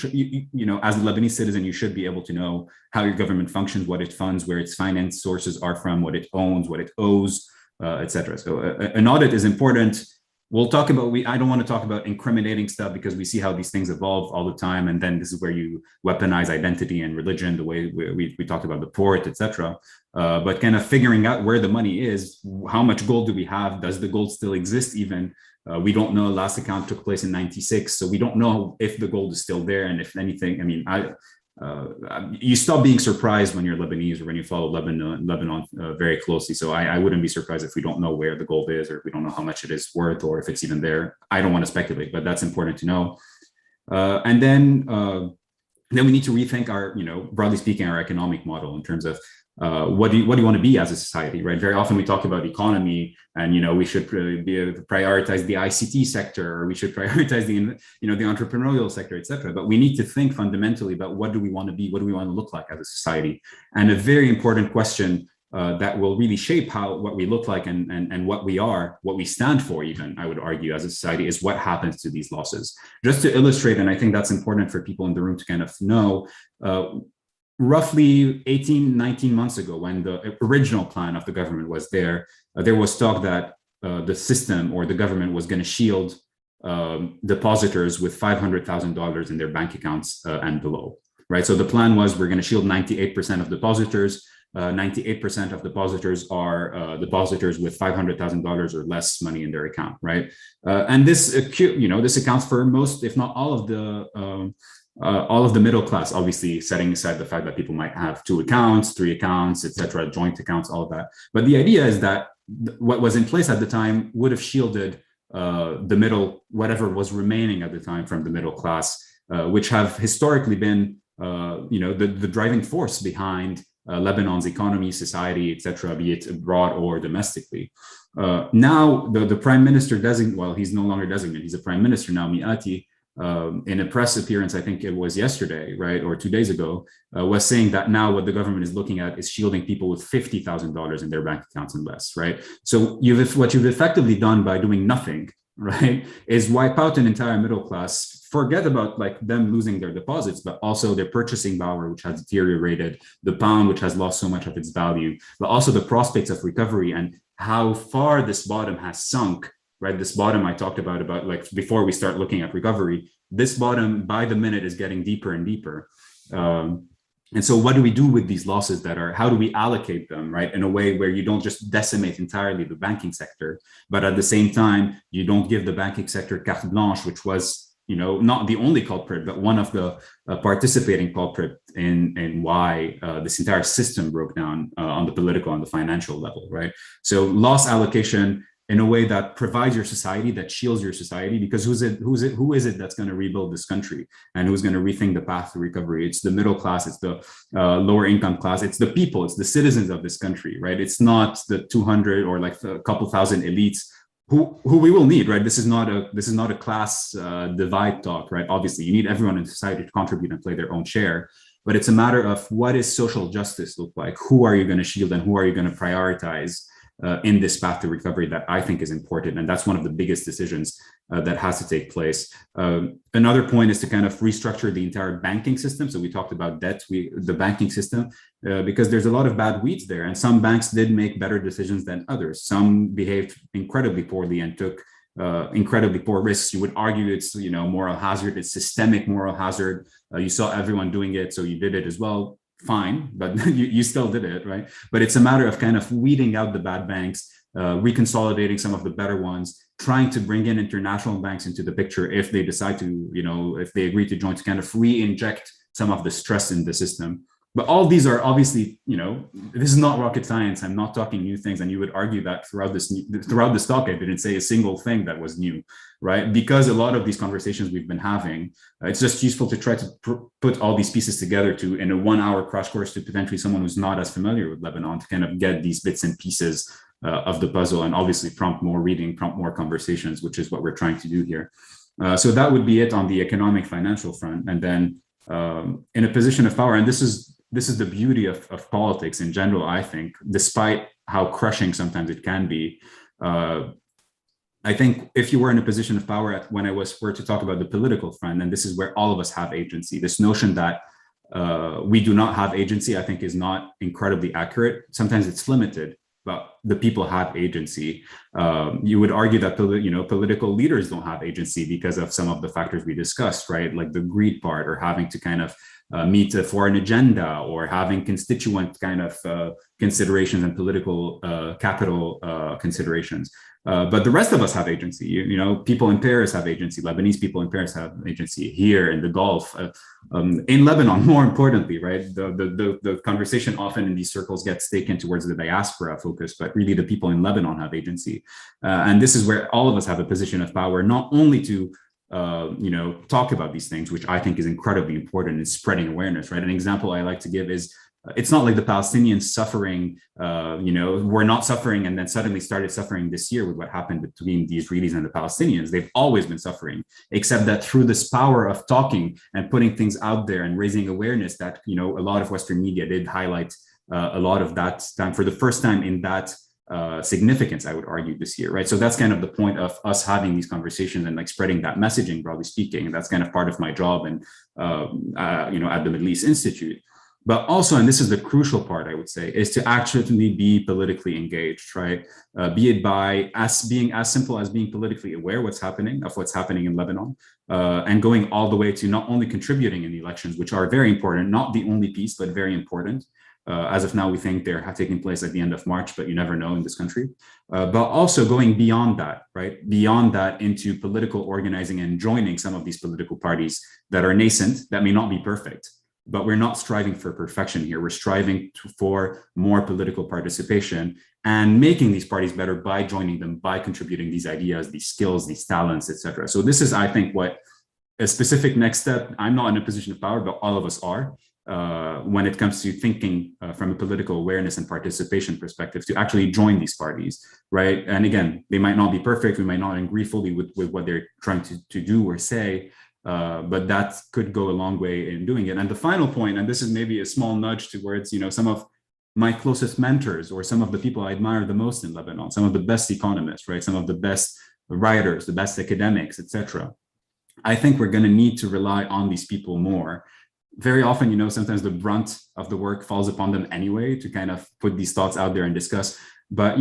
as a Lebanese citizen, you should be able to know how your government functions, what it funds, where its finance sources are from, what it owns, what it owes, etc. So an audit is important. We'll talk about, I don't want to talk about incriminating stuff because we see how these things evolve all the time. And then this is where you weaponize identity and religion, the way we talked about the port, etc. But kind of figuring out where the money is, how much gold do we have? Does the gold still exist even? We don't know. Last account took place in '96. So we don't know if the gold is still there. And if anything, you stop being surprised when you're Lebanese or when you follow Lebanon very closely. So I wouldn't be surprised if we don't know where the gold is, or if we don't know how much it is worth, or if it's even there. I don't want to speculate, but that's important to know. And then we need to rethink our, broadly speaking, our economic model in terms of what do you want to be as a society, right? Very often we talk about economy, and we should prioritize the ICT sector, or we should prioritize the entrepreneurial sector, etc. But we need to think fundamentally about what do we want to be, what do we want to look like as a society. And a very important question that will really shape what we look like and what we are, what we stand for, even, I would argue, as a society, is what happens to these losses. Just to illustrate, and I think that's important for people in the room to kind of know, roughly 19 months ago, when the original plan of the government was there was talk that the system or the government was going to shield depositors with $500,000 in their bank accounts and below, right? So the plan was, we're going to shield 98% of depositors. 98% of depositors are depositors with $500,000 or less money in their account, right? And this accounts for most, if not all of the middle class, obviously setting aside the fact that people might have 2 accounts, 3 accounts, etc., joint accounts, all of that. But the idea is that what was in place at the time would have shielded the middle, whatever was remaining at the time, from the middle class, which have historically been, the driving force behind Lebanon's economy, society, etc., be it abroad or domestically. Now, the prime minister well, he's no longer designated, he's a prime minister now, Miati, in a press appearance, I think it was yesterday, right, or 2 days ago, was saying that now what the government is looking at is shielding people with $50,000 in their bank accounts and less, right? So what you've effectively done by doing nothing, right, is wipe out an entire middle class. Forget about like them losing their deposits, but also their purchasing power, which has deteriorated, the pound, which has lost so much of its value, but also the prospects of recovery and how far this bottom has sunk, right? This bottom I talked about like before we start looking at recovery, this bottom by the minute is getting deeper and deeper. And so what do we do with these losses how do we allocate them, right? In a way where you don't just decimate entirely the banking sector, but at the same time, you don't give the banking sector carte blanche, which was, not the only culprit, but one of the participating culprit in why this entire system broke down on the political and the financial level, right? So loss allocation in a way that provides your society, that shields your society, because who is it that's going to rebuild this country and who's going to rethink the path to recovery? It's the middle class, it's the lower income class, it's the people, it's the citizens of this country, right? It's not the 200 or like a couple thousand elites who we will need, right? This is not a class divide talk, right? Obviously, you need everyone in society to contribute and play their own share, but it's a matter of what does social justice look like? Who are you going to shield and who are you going to prioritize in this path to recovery that I think is important. And that's one of the biggest decisions that has to take place. Another point is to kind of restructure the entire banking system. So we talked about debt, the banking system, because there's a lot of bad weeds there. And some banks did make better decisions than others. Some behaved incredibly poorly and took incredibly poor risks. You would argue it's, moral hazard, it's systemic moral hazard. You saw everyone doing it, so you did it as well. Fine, but you still did it, right? But it's a matter of kind of weeding out the bad banks, reconsolidating some of the better ones, trying to bring in international banks into the picture if they decide to, if they agree to join, to kind of re-inject some of the stress in the system. But all these are obviously, this is not rocket science. I'm not talking new things. And you would argue that throughout this talk, I didn't say a single thing that was new, right? Because a lot of these conversations we've been having, it's just useful to try to put all these pieces together in a 1 hour crash course to potentially someone who's not as familiar with Lebanon to kind of get these bits and pieces of the puzzle, and obviously prompt more reading, prompt more conversations, which is what we're trying to do here. So that would be it on the economic financial front. And then in a position of power, and this is the beauty of politics in general, I think, despite how crushing sometimes it can be. I think if you were in a position of power, when I were to talk about the political front, and this is where all of us have agency, this notion that we do not have agency, I think is not incredibly accurate. Sometimes it's limited, but the people have agency. You would argue that political leaders don't have agency because of some of the factors we discussed, right? Like the greed part, or having to kind of meet a foreign agenda, or having constituent kind of considerations and political capital considerations. But the rest of us have agency. People in Paris have agency. Lebanese people in Paris have agency. Here in the Gulf, in Lebanon, more importantly, right? The conversation often in these circles gets taken towards the diaspora focus, but really the people in Lebanon have agency. And this is where all of us have a position of power, not only to talk about these things, which I think is incredibly important in spreading awareness, right? An example I like to give is, it's not like the Palestinians suffering, were not suffering and then suddenly started suffering this year with what happened between the Israelis and the Palestinians. They've always been suffering, except that through this power of talking and putting things out there and raising awareness that, a lot of Western media did highlight a lot of that time for the first time in that significance, I would argue, this year, right? So that's kind of the point of us having these conversations and like spreading that messaging, broadly speaking. And that's kind of part of my job and, at the Middle East Institute. But also, and this is the crucial part, I would say, is to actually be politically engaged, right? Be it by being as simple as being politically aware of what's happening in Lebanon, and going all the way to not only contributing in the elections, which are very important, not the only piece, but very important. As of now, we think they're taking place at the end of March, but you never know in this country. But also going beyond that, right? Beyond that into political organizing and joining some of these political parties that are nascent, that may not be perfect. But we're not striving for perfection here. We're striving for more political participation and making these parties better by joining them, by contributing these ideas, these skills, these talents, etc. So this is, I think, what a specific next step. I'm not in a position of power, but all of us are. when it comes to thinking from a political awareness and participation perspective to actually join these parties, right? And again, they might not be perfect. We might not agree fully with what they're trying to do or say, but that could go a long way in doing it. And the final point, and this is maybe a small nudge towards, some of my closest mentors or some of the people I admire the most in Lebanon, some of the best economists, right? Some of the best writers, the best academics, etc. I think we're going to need to rely on these people more. Very often, sometimes the brunt of the work falls upon them anyway to kind of put these thoughts out there and discuss. But,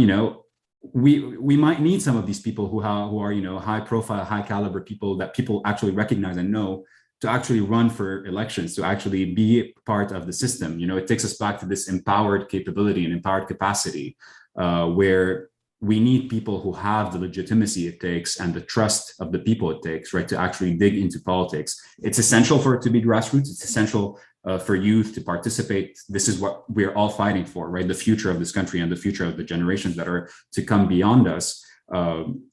we might need some of these people who are, high profile, high caliber people that people actually recognize and know to actually run for elections, to actually be part of the system. It takes us back to this empowered capability and empowered capacity where we need people who have the legitimacy it takes and the trust of the people it takes, right, to actually dig into politics. It's essential for it to be grassroots. It's essential for youth to participate. This is what we're all fighting for, right? The future of this country and the future of the generations that are to come beyond us.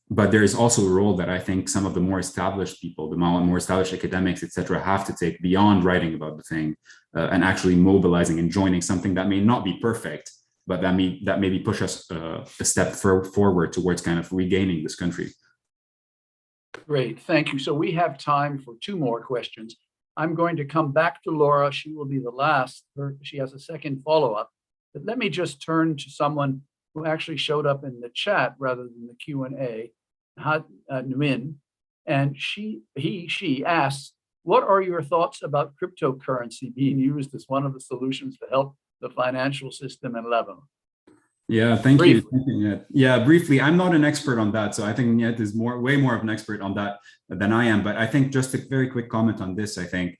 But there is also a role that I think some of the more established people, the more established academics, et cetera, have to take beyond writing about the thing and actually mobilizing and joining something that may not be perfect, but that maybe push us a step forward towards kind of regaining this country. Great, thank you. So we have time for 2 more questions. I'm going to come back to Laura. She will be the last. She has a second follow-up. But let me just turn to someone who actually showed up in the chat rather than the Q&A, Nguyen. And she asks, what are your thoughts about cryptocurrency being used as one of the solutions to help the financial system in Lebanon? Yeah, thank you. Yeah, briefly, I'm not an expert on that. So I think Niet is way more of an expert on that than I am. But I think just a very quick comment on this, I think,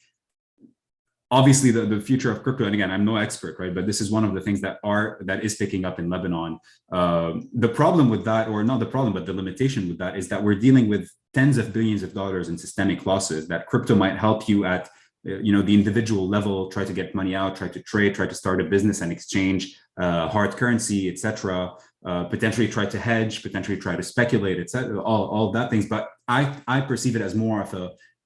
obviously the future of crypto, and again, I'm no expert, right? But this is one of the things that is picking up in Lebanon. The problem with that, or not the problem, but the limitation with that is that we're dealing with tens of billions of dollars in systemic losses that crypto might help you at the individual level, try to get money out, try to trade, try to start a business and exchange hard currency, etc. Potentially try to hedge, potentially try to speculate, etc. All that things. But I perceive it as more of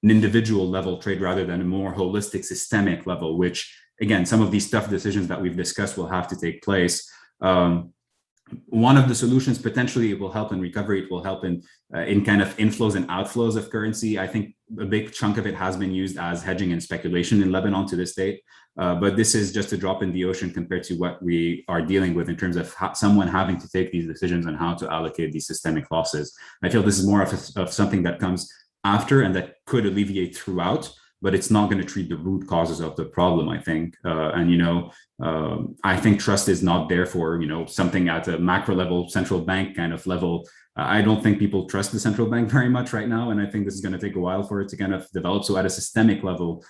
an individual level trade rather than a more holistic systemic level, which again, some of these tough decisions that we've discussed will have to take place. One of the solutions, potentially it will help in recovery, it will help in kind of inflows and outflows of currency. I think a big chunk of it has been used as hedging and speculation in Lebanon to this date. But this is just a drop in the ocean compared to what we are dealing with in terms of someone having to take these decisions on how to allocate these systemic losses. I feel this is more of something that comes after and that could alleviate throughout, but it's not going to treat the root causes of the problem, I think. I think trust is not there for, something at a macro level, central bank kind of level. I don't think people trust the central bank very much right now. And I think this is going to take a while for it to kind of develop. So at a systemic level,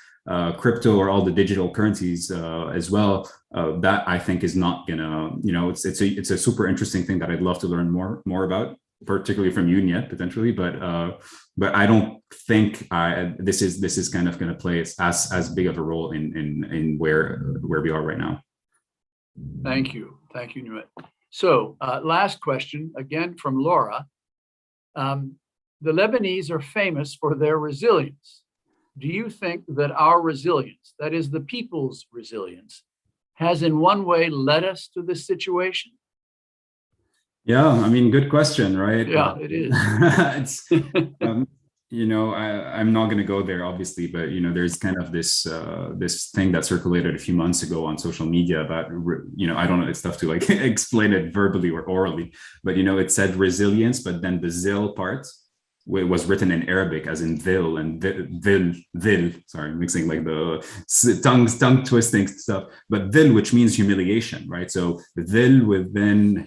crypto or all the digital currencies as well, that I think is not gonna, it's a super interesting thing that I'd love to learn more about, particularly from you, Niet, potentially, but I don't think this is kind of going to play as big of a role in where we are right now. Thank you, Nguyen. So last question, again from Laura. The Lebanese are famous for their resilience. Do you think that our resilience, that is the people's resilience, has in one way led us to this situation? Yeah, I mean, good question, right? Yeah, it is. I'm not going to go there, obviously, but there's kind of this thing that circulated a few months ago on social media about, I don't know, it's tough to like explain it verbally or orally, but it said resilience, but then the zil part was written in Arabic as in vil and vil, sorry, mixing like the tongue twisting stuff, but vil, which means humiliation, right? So vil within,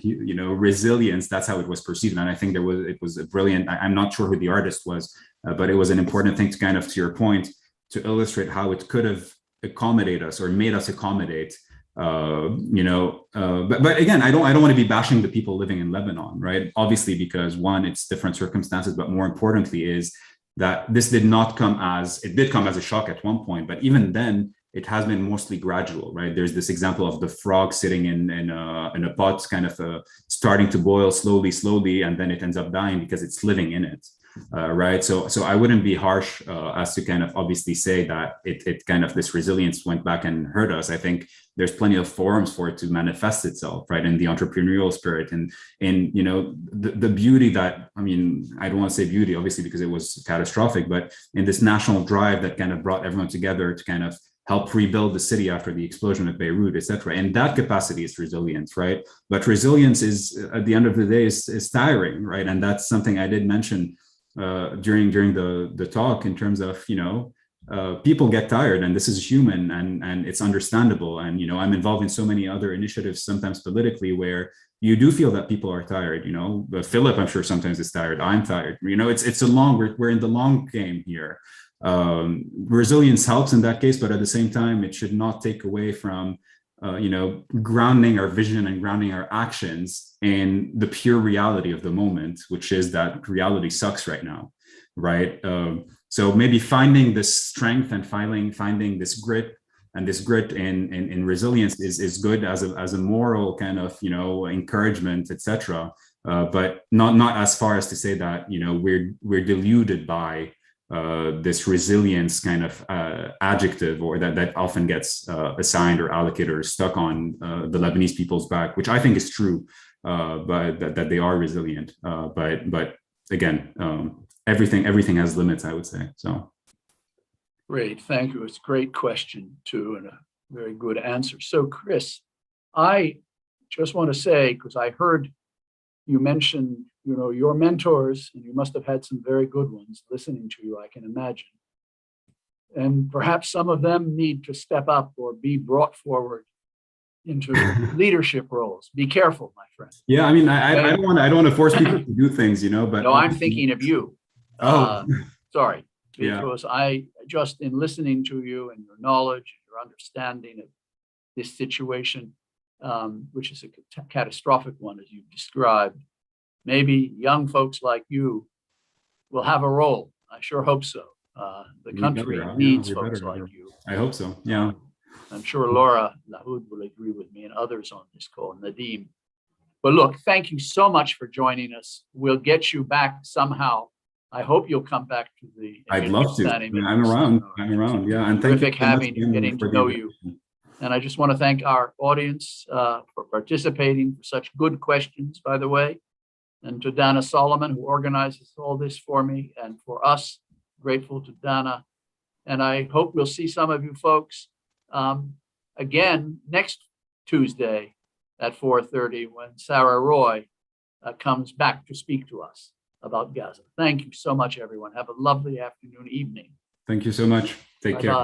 resilience, that's how it was perceived. And I think it was a brilliant, I'm not sure who the artist was, but it was an important thing to kind of, to your point, to illustrate how it could have accommodated us or made us accommodate but again, I don't want to be bashing the people living in Lebanon, right? Obviously, because one, it's different circumstances, but more importantly is that this did come as a shock at one point, but even then it has been mostly gradual, right? There's this example of the frog sitting in a pot, kind of starting to boil slowly, and then it ends up dying because it's living in it. right? So I wouldn't be harsh as to kind of obviously say that it kind of this resilience went back and hurt us. I think there's plenty of forums for it to manifest itself, right? In the entrepreneurial spirit and in, you know, the beauty that, I mean, I don't want to say beauty, obviously, because it was catastrophic, but in this national drive that kind of brought everyone together to kind of help rebuild the city after the explosion of Beirut, et cetera. And that capacity is resilience, right? But resilience is, at the end of the day, is tiring, right? And that's something I did mention during the talk in terms of, you know, people get tired, and this is human, and it's understandable. And, you know, I'm involved in so many other initiatives, sometimes politically, where you do feel that people are tired. You know, Philip, I'm sure sometimes is tired. I'm tired. You know, it's a long, we're in the long game here. Resilience helps in that case, but at the same time, it should not take away from, you know, grounding our vision and grounding our actions in the pure reality of the moment, which is that reality sucks right now, right? So maybe finding this strength and finding this grit in resilience is good as a moral kind of, you know, encouragement, etc. But not as far as to say that, you know, we're deluded by this resilience kind of adjective, or that often gets assigned or allocated or stuck on the Lebanese people's back, which I think is true, but that they are resilient. But again, everything has limits, I would say. So. Great, thank you. It's a great question too, and a very good answer. So, Chris, I just want to say, because I heard you mention, you know, your mentors, and you must have had some very good ones listening to you, I can imagine. And perhaps some of them need to step up or be brought forward into leadership roles. Be careful, my friend. Yeah, I mean, I don't want to force people to do things, you know, but no, I'm thinking of you. Sorry, because yeah. I just, in listening to you and your knowledge, your understanding of this situation, which is a catastrophic one, as you've described, maybe young folks like you will have a role. I sure hope so. The country needs folks like you. I hope so. Yeah. I'm sure Laura Lahoud will agree with me, and others on this call, Nadim. But look, thank you so much for joining us. We'll get you back somehow. I hope you'll come back to the. I'd love to. I'm around. Yeah. And terrific getting to know you. And I just want to thank our audience for participating, for such good questions, by the way. And to Dana Solomon, who organizes all this for me, and for us, grateful to Dana. And I hope we'll see some of you folks again next Tuesday at 4:30 when Sarah Roy comes back to speak to us about Gaza. Thank you so much, everyone. Have a lovely afternoon, evening. Thank you so much. Take care.